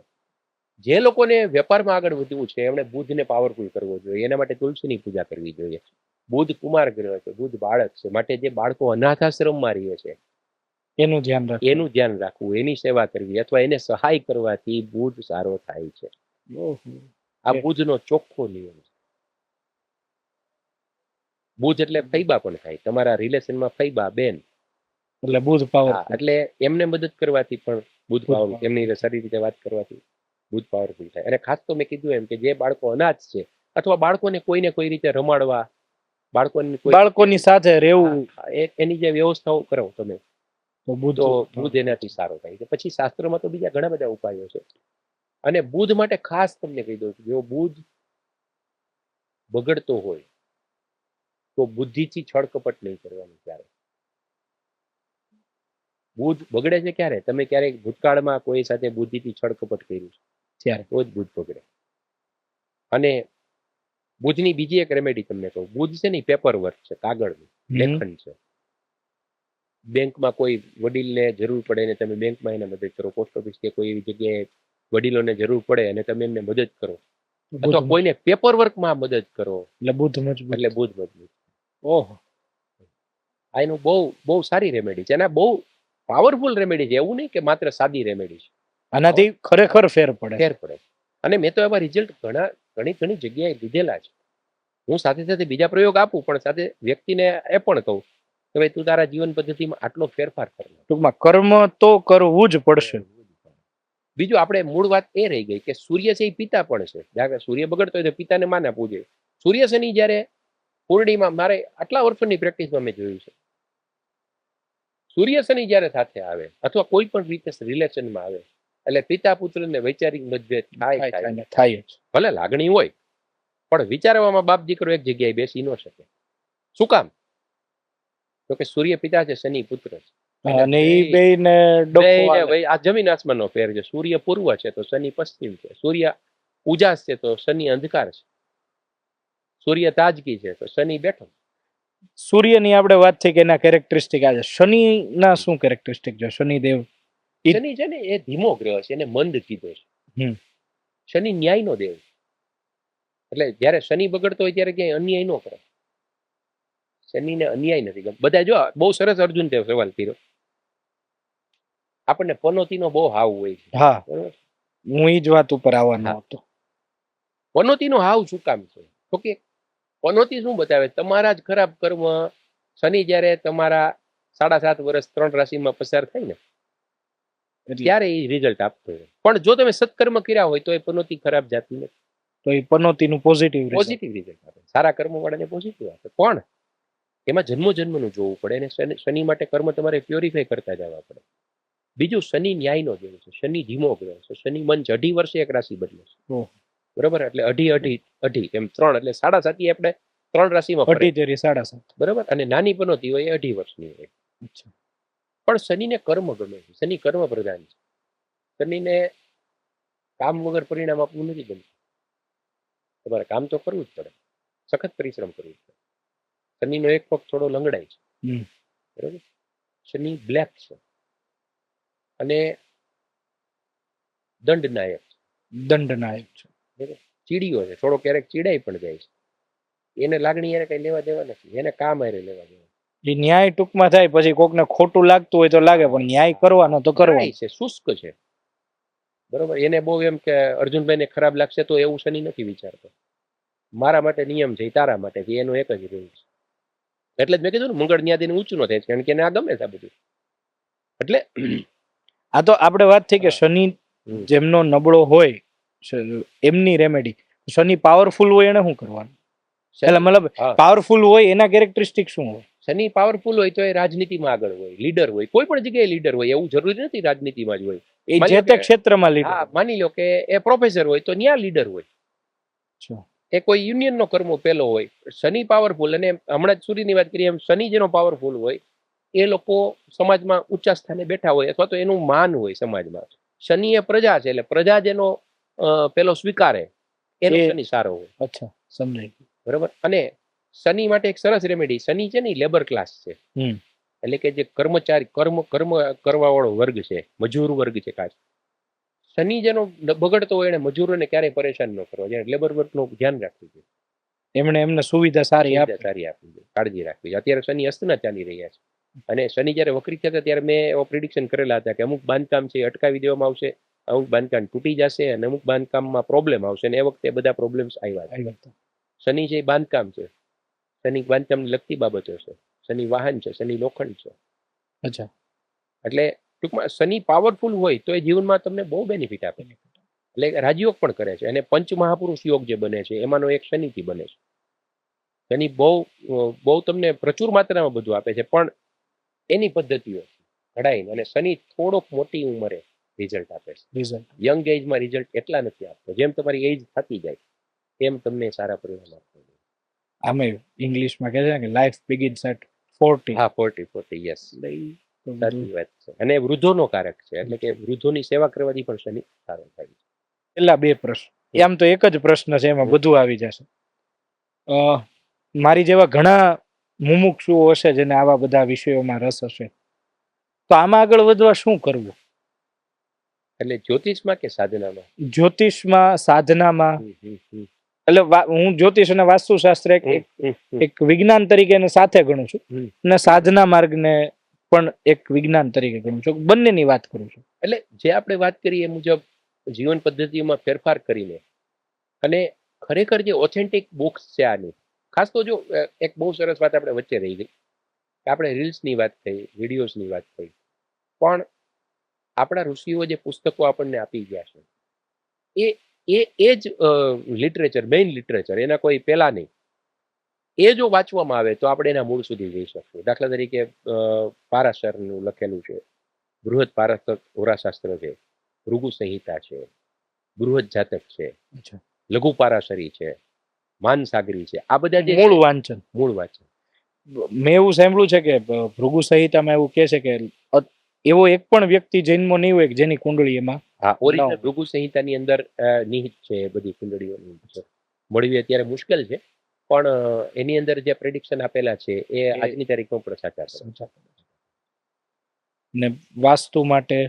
Speaker 2: જે લોકોને વેપારમાં આગળ વધવું છે એમણે બુધને પાવરફુલ કરવો જોઈએ. એના માટે તુલસીની પૂજા કરવી જોઈએ. બુધ કુમાર ગ્રહ છે, બુધ બાળક છે, માટે જે બાળકો અનાથાશ્રમમાં રહે છે એનું ધ્યાન રાખવું, એની સેવા કરવી અથવા એને સહાય કરવાથી બુધ સારો થાય છે. આ બુધનો ચોખ્ખો નિયમ છે. બુધ એટલે ફૈબા પણ થાય. તમારા રિલેશનમાં ફૈબા, બેન, એટલે બુધ પાવર. એટલે એમને મદદ કરવાથી પણ બુધ પાવર, એમની સારી રીતે વાત કરવાથી બુધ પાવરફુલ થાય. અને ખાસ તો મેં કીધું એમ કે જે બાળકો અનાથ છે અથવા બાળકોને કોઈને કોઈ રીતે રમાડવા, બાળકોની સાથે રહેવું, એની જે વ્યવસ્થાઓ કરો તમે, તો બુધ એનાથી સારો થાય છે. પછી શાસ્ત્રમાં તો બીજા ઘણા બધા ઉપાયો છે. અને બુધ માટે ખાસ તમને કહી દઉં છું, જો બુધ બગડતો હોય તો બુદ્ધિથી છળકપટ નહીં કરવાનું. ક્યારે બુધ બગડે છે? ક્યારે તમે ક્યારેક ભૂતકાળમાં કોઈ સાથે બુદ્ધિથી છળકપટ કર્યું છે ત્યારે તો જ બુધ બગડે. અને બુધની બીજી એક રેમેડી તમને કહું. બુધ છે ને પેપર વર્ક છે, કાગળનું લેખન છે. બેંકમાં કોઈ વડીલને જરૂર પડે ને તમે બેંકમાં એને મદદ કરો, પોસ્ટ ઓફિસ કે કોઈ એવી જગ્યાએ વડીલોને જરૂર પડે અને તમે એમને મદદ કરો, અથવા કોઈને પેપર વર્કમાં મદદ કરો, એટલે બુધ મજબૂત. ઓહો, આ એનું બહુ બહુ સારી રેમેડી છે. અને બહુ પાવરફુલ રેમેડી છે. એવું નહીં કે માત્ર સાદી રેમેડી છે, આનાથી ખરેખર ફેર પડે. અને મેં તો એવા રિઝલ્ટ ઘણી જગ્યાએ લીધેલા છે. હું સાથે સાથે બીજા પ્રયોગ આપું, પણ સાથે વ્યક્તિને એ પણ કહું કે ભાઈ તું તારા જીવન પદ્ધતિમાં આટલો ફેરફાર કર. ટૂંકમાં કર્મ તો કરવું જ પડશે. બીજું આપણે મૂળ વાત એ રહી ગઈ કે સૂર્ય છે એ પિતા પણ છે. જ્યારે સૂર્ય બગડતો હોય તો પિતાને માન આપવું જોઈએ. સૂર્ય શનિ જ્યારે પૂર્ણિમા, મારે આટલા વર્ષોની પ્રેક્ટિસમાં મેં જોયું છે, સૂર્ય શનિ જ્યારે સાથે આવે અથવા કોઈ પણ રીતે રિલેશનમાં આવે એટલે પિતા પુત્રને વૈચારિક મતભેદ થાય થાય.
Speaker 1: થાય જ.
Speaker 2: ભલે લાગણી હોય પણ વિચારવામાં બાપ દીકરો એક જગ્યાએ બેસી ન શકે. શું કામ? તો કે સૂર્ય પિતા છે, શનિ પુત્ર છે.
Speaker 1: અને ઈ બેયને ડખો
Speaker 2: બેયને
Speaker 1: હાલે.
Speaker 2: ભાઈ આ જમીન આસમાનનો ફેર છે. સૂર્ય પૂર્વ છે તો શનિ પશ્ચિમ છે. સૂર્ય ઉજાસ છે તો શનિ અંધકાર છે. સૂર્ય તાજગી છે તો શનિ બેઠો.
Speaker 1: સૂર્યની આપણે વાત થઈ કે એના કેરેક્ટરિસ્ટિક આ છે. શનિના શું કેરેક્ટરિસ્ટિક છે? શનિદેવ
Speaker 2: શનિ છે ને એ ધીમો ગ્રહ છે, એને મંદ કીધો છે.
Speaker 1: હમ.
Speaker 2: શનિ ન્યાયનો દેવ છે. એટલે જ્યારે શનિ બગડતો હોય ત્યારે ક્યાંય અન્યાય ન કરે. શનિને અન્યાય નથી ગમતો. બધા જો બહુ સરસ અર્જુન દેવ સવાલ કર્યો. આપણને પનોતીનો બહુ હાવ હોય છે.
Speaker 1: હા,
Speaker 2: બરોબર.
Speaker 1: હું ઈ જ વાત ઉપર આવવાનો હતો.
Speaker 2: પનોતીનો હાવ શું કામ છે? તો કે પનોતી શું બતાવે? તમારા જ ખરાબ કર્મ શનિ જ્યારે તમારા 7.5 વર્ષ 3 રાશિમાં પસાર થાય ને ત્યારે એ રિઝલ્ટ આપતો હોય. પણ જો તમે સત્કર્મ કર્યા હોય તો એ પનોતી ખરાબ જાતી નથી.
Speaker 1: તો એ પનોતીનું પોઝિટિવ
Speaker 2: પોઝિટિવ રિઝલ્ટ આપે. સારા કર્મ વાળાને પોઝિટિવ આપે. પણ એમાં જન્મનું જોવું પડે અને શનિ માટે કર્મ તમારે પ્યોરિફાય કરતા જવા પડે. બીજું, શનિ ન્યાયનો દેવ છે. શનિ ધીમો ગ્રહ છે. શનિ મંચ 2.5 વર્ષે એક રાશિ બદલે છે. બરોબર. એટલે 2.5 એમ 3 એટલે 7.5 આપણે 3 રાશિમાં ફરે.
Speaker 1: 7.5
Speaker 2: બરોબર. અને નાની પનોતી હોય એ 2.5 વર્ષની હોય. પણ શનિને કર્મ ગમે છે. શનિ કર્મ પ્રધાન છે. શનિને કામ વગર પરિણામ આપવું નથી ગમતું. તમારે કામ તો કરવું જ પડે, સખત પરિશ્રમ કરવું જ પડે. શનિનો એક પગ થોડો લંગડાય છે. બરોબર. શનિ બ્લેક છે અને દંડનાયક છે.
Speaker 1: દંડનાયક છે.
Speaker 2: ચીડિયો છે, થોડો ક્યારેક ચીડાઈ પણ જાય છે. એને લાગણી એને કઈ લેવા દેવા નથી. એને કામ આરે લેવા દેવા.
Speaker 1: એ ન્યાય ટૂંકમાં થાય, પછી કોકને ખોટું લાગતું હોય તો લાગે, પણ ન્યાય કરવાનો તો કરવાનો
Speaker 2: છે. શુષ્ક છે. બરોબર. એને બહુ એમ કે અર્જુનભાઈને ખરાબ લાગશે તો એવું શનિ નથી વિચારતો. મારા માટે નિયમ છે, તારા માટે છે, એનું એક જ રૂલ છે. એટલે જ મેં કીધું ને મંગળ ન્યાદીને ઊંચું ન થાય, કારણ કે એને આ ગમે છે આ બધું. એટલે
Speaker 1: આ તો આપણે વાત થઈ કે શનિ જેમનો નબળો હોય એમની રેમેડી. શનિ પાવરફુલ હોય એને શું કરવાનું? એટલે મતલબ પાવરફુલ હોય એના કેરેક્ટરિસ્ટિક શું હોય?
Speaker 2: શનિ પાવરફુલ હોય તો એ રાજનીતિમાં આગળ હોય, લીડર હોય. કોઈ પણ જગ્યાએ લીડર હોય, એવું જરૂરી નથી રાજનીતિમાં જ હોય.
Speaker 1: એ જે તે ક્ષેત્રમાં લીડર.
Speaker 2: હા, માની લો કે એ પ્રોફેસર હોય તો ત્યાં લીડર હોય. એ કોઈ યુનિયનનો કર્મો પેલો હોય. શનિ પાવરફુલ, અને હમણાં જ સૂર્યની વાત કરીએ એમ શનિ જેનો પાવરફુલ હોય એ લોકો સમાજમાં ઊંચા સ્થાને બેઠા હોય, અથવા તો એનું માન હોય સમાજમાં. શનિ એ પ્રજા છે, એટલે પ્રજા જેનો પેલો સ્વીકારે એનો શનિ સારો હોય.
Speaker 1: અચ્છા, સમજાય.
Speaker 2: બરોબર. અને શનિ માટે એક સરસ રેમેડી. શનિ છે ને લેબર ક્લાસ છે. એટલે કે જે કર્મચારી કર્મ કરવા વાળો વર્ગ છે, મજૂર વર્ગ છે ખાસ. શનિ જેનો બગડતો હોય એને મજૂરોને ક્યારેય પરેશાન ન કરવા, જેને લેબર વર્કનું ધ્યાન રાખવું જોઈએ. એમને
Speaker 1: સુવિધા સારી
Speaker 2: આપવી જોઈએ, કાળજી રાખવી. અત્યારે શનિ અસ્તના ચાલી રહ્યા છે, અને શનિ જ્યારે વક્રી થતા ત્યારે મેં એવો પ્રિડિક્શન કરેલા હતા કે અમુક બાંધકામ છે અટકાવી દેવામાં આવશે, અમુક બાંધકામ તૂટી જશે, અને અમુક બાંધકામમાં પ્રોબ્લેમ આવશે. અને એ વખતે બધા પ્રોબ્લેમ્સ આવ્યા. શનિ જે બાંધકામ છે, શનિ બાંધકામને લગતી બાબતો છે, શનિ વાહન છે, શનિ લોખંડ છે.
Speaker 1: અચ્છા.
Speaker 2: એટલે ટૂંકમાં શનિ પાવરફુલ હોય તો એ જીવનમાં તમને બહુ બેનિફિટ આપે. એટલે રાજયોગ પણ કરે છે, અને પંચ મહાપુરુષ યોગ જે બને છે એમાંનો એક શનિથી બને છે. શનિ બહુ તમને પ્રચુર માત્રામાં બધું આપે છે, પણ એની પદ્ધતિઓ ઘડાઈને. અને શનિ થોડોક મોટી ઉંમરે રિઝલ્ટ આપે છે. યંગ એજમાં રિઝલ્ટ એટલા નથી આપતો. જેમ તમારી એજ થતી જાય એમ તમને સારા પરિણામ આપતા જાય.
Speaker 1: આમે ઇંગ્લિશમાં કહે છે કે લાઈફ બિગિન્સ એટ 40.
Speaker 2: હા, 40 યસ. સાચી વાત છે. અને વૃદ્ધોનો કારક છે, એટલે કે વૃદ્ધોની સેવા કરવાથી પણ શનિ સારો થાય છે.
Speaker 1: છેલ્લા 2 પ્રશ્ન. આમ તો એક જ પ્રશ્ન છે, એમાં બધું આવી જશે. મારી જેવા ઘણા મુમુક્ષુઓ હશે જેને આવા બધા વિષયોમાં રસ હશે, તો આમાં આગળ વધવા શું કરવું?
Speaker 2: એટલે જ્યોતિષમાં કે સાધનામાં?
Speaker 1: જ્યોતિષમાં, સાધનામાં. એટલે હું જ્યોતિષ અને વાસ્તુશાસ્ત્ર એક વિજ્ઞાન તરીકે એને સાથે ગણું છું, અને સાધના માર્ગને પણ એક વિજ્ઞાન તરીકે ગણું છું. બંનેની વાત કરું છું.
Speaker 2: એટલે જે આપણે વાત કરીએ એ મુજબ જીવન પદ્ધતિઓમાં ફેરફાર કરીને, અને ખરેખર જે ઓથેન્ટિક બુક્સ છે આની, ખાસ તો જો એક બહુ સરસ વાત આપણે વચ્ચે રહી ગઈ, આપણે રીલ્સની વાત થઈ, વિડીયોઝની વાત થઈ, પણ આપણા ઋષિઓ જે પુસ્તકો આપણને આપી ગયા છે એ જ લિટરેચર, મેઇન લિટરેચર, એના કોઈ પેલા નહીં. એ જો વાંચવામાં આવે તો આપણે એના મૂળ સુધી જઈ શકશું. દાખલા તરીકે પારાશરનું લખેલું છે, બૃહદ પારસ્ત હોરાશાસ્ત્ર છે, ભૃગુ સંહિતા છે, બૃહદ જાતક છે,
Speaker 1: અચ્છા.
Speaker 2: લઘુ પારાશરી છે, માનસાગરી છે, આ બધા જે
Speaker 1: મૂળ
Speaker 2: છે,
Speaker 1: વાંચન.
Speaker 2: મૂળ વાંચન.
Speaker 1: મેં એવું સાંભળ્યું છે કે ભૃગુ સંહિતામાં એવું કહે છે કે એવો એક પણ વ્યક્તિ જન્મ નહીં હોય કે જેની કુંડળી એમાં
Speaker 2: હા, ઓરિજિનલ
Speaker 1: હોય.
Speaker 2: ભૃગુ સંહિતાની અંદર નિહિત છે એ બધી કુંડળીઓની છે. મળવી અત્યારે મુશ્કેલ છે, પણ એની અંદર જે પ્રેડિક્શન આપેલા છે એ આજની તારીખમાં પણ સાચા છે.
Speaker 1: ને વાસ્તુ માટે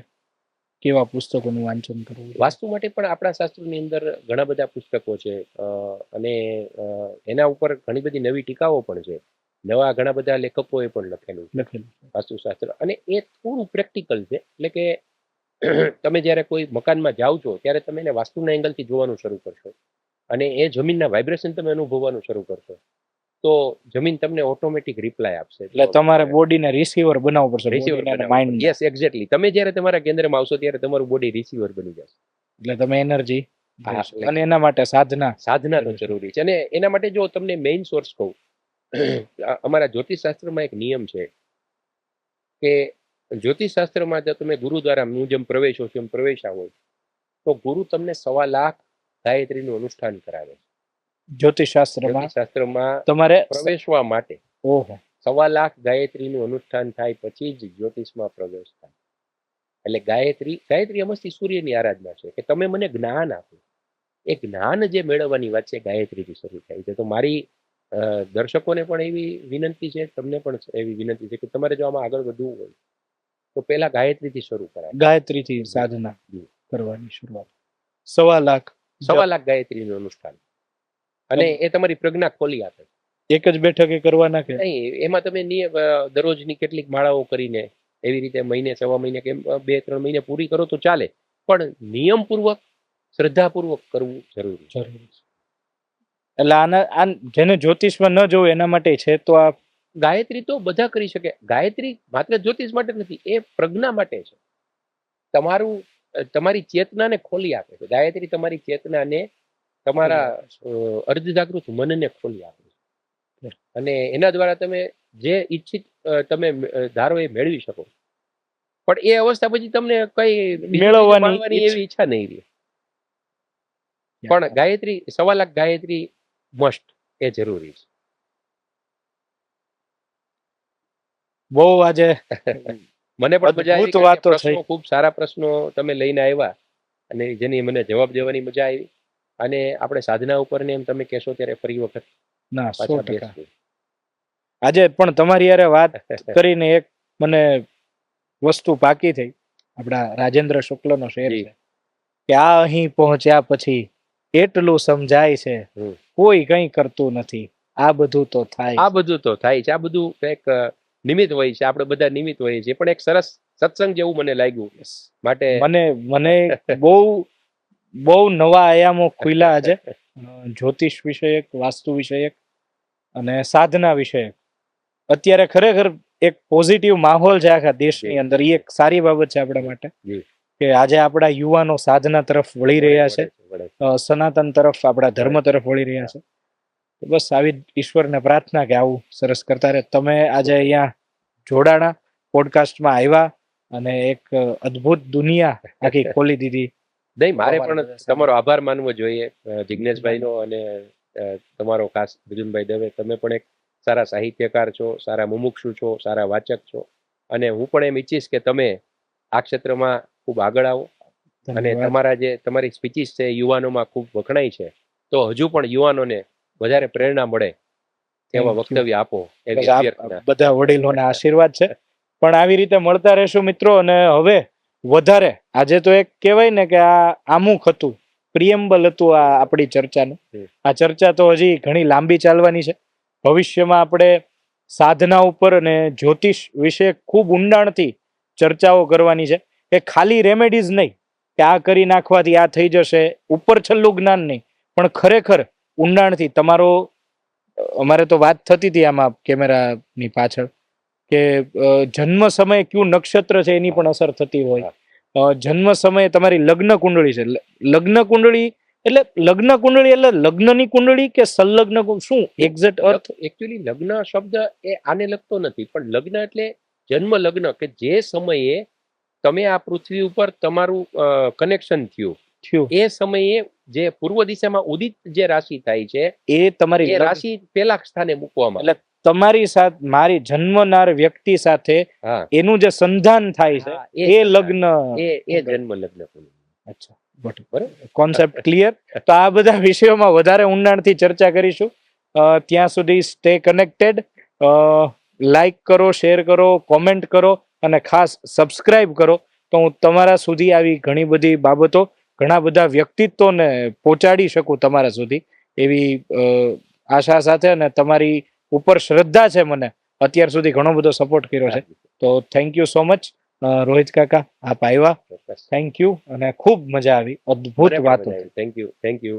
Speaker 1: કેવા પુસ્તકોનું વાંચન કરવું?
Speaker 2: વાસ્તુ માટે પણ આપણા શાસ્ત્રોની અંદર ઘણા બધા પુસ્તકો છે, અને એના ઉપર ઘણી બધી નવી ટીકાઓ પણ છે. નવા ઘણા બધા લેખકોએ પણ લખેલું છે વાસ્તુશાસ્ત્ર, અને એ થોડું પ્રેક્ટિકલ છે. એટલે કે તમે જ્યારે કોઈ મકાનમાં જાઓ છો ત્યારે તમે એને વાસ્તુના એંગલથી જોવાનું શરૂ કરશો, અને એ જમીનના વાઇબ્રેશન તમે અનુભવવાનું શરૂ કરશો, તો જમીન તમને ઓટોમેટિક રિપ્લાય આપશે.
Speaker 1: એટલે તમારે બોડીને રિસીવર બનાવવું પડશે, બોડીને માઇન્ડ.
Speaker 2: Yes, exactly. તમે જ્યારે તમારા કેન્દ્રમાં આવશો ત્યારે તમારું બોડી રિસીવર બની જશે.
Speaker 1: એટલે તમે એનર્જી,
Speaker 2: હા,
Speaker 1: અને એના માટે સાધના
Speaker 2: તો જરૂરી છે. અને એના માટે જો તમને મેઇન સોર્સ કહું, અમારા જ્યોતિષશાસ્ત્રમાં એક નિયમ છે કે જ્યોતિષશાસ્ત્રમાં જો તમે ગુરુ દ્વારા હું જેમ પ્રવેશો છું એમ પ્રવેશા હોય તો ગુરુ તમને 1.25 લાખ ગાયત્રીનું અનુષ્ઠાન કરાવે. જ્યોતિષશાસ્ત્રમાં તમારે પ્રવેશવા માટે 1.25 લાખ ગાયત્રીનું અનુષ્ઠાન થાય પછી જ જ્યોતિષમાં પ્રવેશ થાય. એટલે ગાયત્રી અમસ્તી સૂર્યની આરાધના છે કે તમે મને જ્ઞાન આપો. એ જ્ઞાન જે મેળવવાની વાત છે ગાયત્રીથી શરૂ થાય છે. તો મારી દર્શકોને પણ એવી વિનંતી છે, તમને પણ એવી વિનંતી છે કે તમારે જો આમાં આગળ વધવું હોય તો પહેલા ગાયત્રીથી શરૂ કરાય. ગાયત્રીથી સાધના કરવાની શરૂઆત. 1.25 લાખ ગાયત્રીનું અનુષ્ઠાન, અને એ તમારી પ્રજ્ઞા ખોલી આપે.
Speaker 1: એક જ બેઠકે કરવાના કે
Speaker 2: નહીં? એમાં તમે દરરોજની કેટલીક માળાઓ કરીને એવી રીતે મહિને, સવા મહિને કે 2-3 મહિને પૂરી કરો તો ચાલે, પણ નિયમપૂર્વક, શ્રદ્ધાપૂર્વક કરવું જરૂરી છે.
Speaker 1: એટલે આના જેને જ્યોતિષમાં ન જોવું એના માટે છે તો આ
Speaker 2: ગાયત્રી તો બધા કરી શકે. ગાયત્રી માત્ર જ્યોતિષ માટે નથી, એ પ્રજ્ઞા માટે છે. તમારી ચેતનાને ખોલી આપે છે ગાયત્રી. તમારી ચેતનાને, તમારા અર્ધજાગૃત મનને ખોલી આપે છે, અને એના દ્વારા તમે જે ઈચ્છિત તમે ધારો એ મેળવી શકો. પણ એ અવસ્થા પછી તમને કઈ મેળવવાની એવી ઈચ્છા નહીં રહે. પણ ગાયત્રી, 1.25 લાખ ગાયત્રી મસ્ટ, એ જરૂરી છે.
Speaker 1: બહુ આજે
Speaker 2: મને પણ મજા આવી. પ્રશ્નો, ખૂબ સારા પ્રશ્નો તમે લઈને આવ્યા, અને જેની મને જવાબ દેવાની મજા આવી. અને આપણે સાધના ઉપર ને એમ તમે કહેશો ત્યારે ફરી વખત
Speaker 1: ના 100%. આજે પણ તમારી યારે વાત કરીને એક મને વસ્તુ પાકી થઈ. આપણા રાજેન્દ્ર શુક્લનો શેર છે કે આ અહીં પહોંચ્યા પછી એટલું સમજાય છે, કોઈ કંઈ કરતું નથી, આ બધું તો થાય. આ બધું એક નિમિત્ત હોય છે. આપણે બધા નિમિત્ત હોઈએ છીએ, પણ એક સરસ સત્સંગ જેવું મને લાગ્યું. માટે મને બહુ નવા આયામો ખુલ્યા આજે. જ્યોતિષ વિષયક, વાસ્તુ વિષયક અને સાધના વિષયક. અત્યારે ખરેખર એક પોઝિટિવ માહોલ છે આખા દેશની અંદર. એ એક સારી બાબત છે આપણા માટે કે આજે આપણા યુવાનો સાધના તરફ વળી રહ્યા છે, સનાતન તરફ, આપણા ધર્મ તરફ વળી રહ્યા છે. બસ આવી ઈશ્વરને પ્રાર્થના કે આવું સરસ કરતા રહે. તમે આજે અહીંયા જોડાણા, પોડકાસ્ટમાં આવ્યા, અને એક અદ્ભુત દુનિયા આખી ખોલી દીધી.
Speaker 2: નહીં, મારે પણ તમારો આભાર માનવો જોઈએ જિજ્ઞેશભાઈનો, અને તમારો ખાસ ભુજનભાઈ દવે. તમે પણ એક સારા સાહિત્યકાર છો, સારા મુમુક્ષુ છો, સારા વાચક છો, અને હું પણ એમ ઈચ્છીશ કે તમે આ ક્ષેત્રમાં ખૂબ આગળ આવો, અને તમારી સ્પીચીસ છે યુવાનોમાં ખૂબ વખણાય છે. તો હજુ પણ યુવાનોને વધારે પ્રેરણા મળે એવા વક્તવ્ય આપો.
Speaker 1: બધા વડીલોના આશીર્વાદ છે. પણ આવી રીતે મળતા રહેશું મિત્રો. અને હવે વધારે આજે તો એક કહેવાય ને કે આ આમુખ હતું, પ્રિએમ્બલ હતું આ આપણી ચર્ચાનું. આ ચર્ચા તો હજી ઘણી લાંબી ચાલવાની છે. ભવિષ્યમાં આપણે સાધના ઉપર અને જ્યોતિષ વિશે ખૂબ ઊંડાણથી ચર્ચાઓ કરવાની છે. એ ખાલી રેમેડીઝ નહીં કે આ કરી નાખવાથી આ થઈ જશે, ઉપર છલ્લું જ્ઞાન નહીં, પણ ખરેખર ઊંડાણથી. અમારે તો વાત થતી હતી આમાં કેમેરાની પાછળ કે જન્મ સમયે કયું નક્ષત્ર છે એની પણ અસર થતી હોય. જન્મ સમયે તમારી લગ્ન કુંડળી છે. લગ્ન કુંડળી એટલે લગ્નની કુંડળી કે સંલગ્ન, શું એક્ઝેક્ટ અર્થ?
Speaker 2: એકચ્યુઅલી લગ્ન શબ્દ એ આને લગતો નથી, પણ લગ્ન એટલે જન્મ લગ્ન, કે જે સમયે તમે આ પૃથ્વી ઉપર તમારું કનેક્શન થયું
Speaker 1: થયું
Speaker 2: એ સમયે જે પૂર્વ દિશામાં ઉદિત જે રાશિ થાય છે
Speaker 1: એ તમારી
Speaker 2: એ રાશિ પેલા સ્થાને મૂકવામાં
Speaker 1: એટલે તમારી સાથે મારી જન્મનાર વ્યક્તિ સાથે
Speaker 2: હા
Speaker 1: એનું જે સંધાન થાય છે
Speaker 2: હા,
Speaker 1: એ લગ્ન
Speaker 2: એ જન્મ લગ્ન પૂરું.
Speaker 1: અચ્છા બરાબર.
Speaker 2: બરાબર.
Speaker 1: Concept clear. તો આ બધા વિષયોમાં વધારે ઊંડાણથી ચર્ચા કરીશું. ત્યાં સુધી સ્ટે કનેક્ટેડ. લાઈક કરો, શેર કરો, કોમેન્ટ કરો અને ખાસ સબસ્ક્રાઇબ કરો તો હું તમારા સુધી આવી ઘણી બધી બાબતો, ઘણા બધા વ્યક્તિત્વોને પહોંચાડી શકું તમારા સુધી એવી આશા સાથે. અને તમારી ઉપર શ્રદ્ધા છે મને, અત્યાર સુધી ઘણો બધો સપોર્ટ કર્યો છે. તો thank you so much Rohit કાકા, આપ આવ્યા.
Speaker 2: ચોક્કસ.
Speaker 1: થેન્ક યુ અને ખૂબ મજા આવી, અદ્ભુત વાતો.
Speaker 2: Thank you.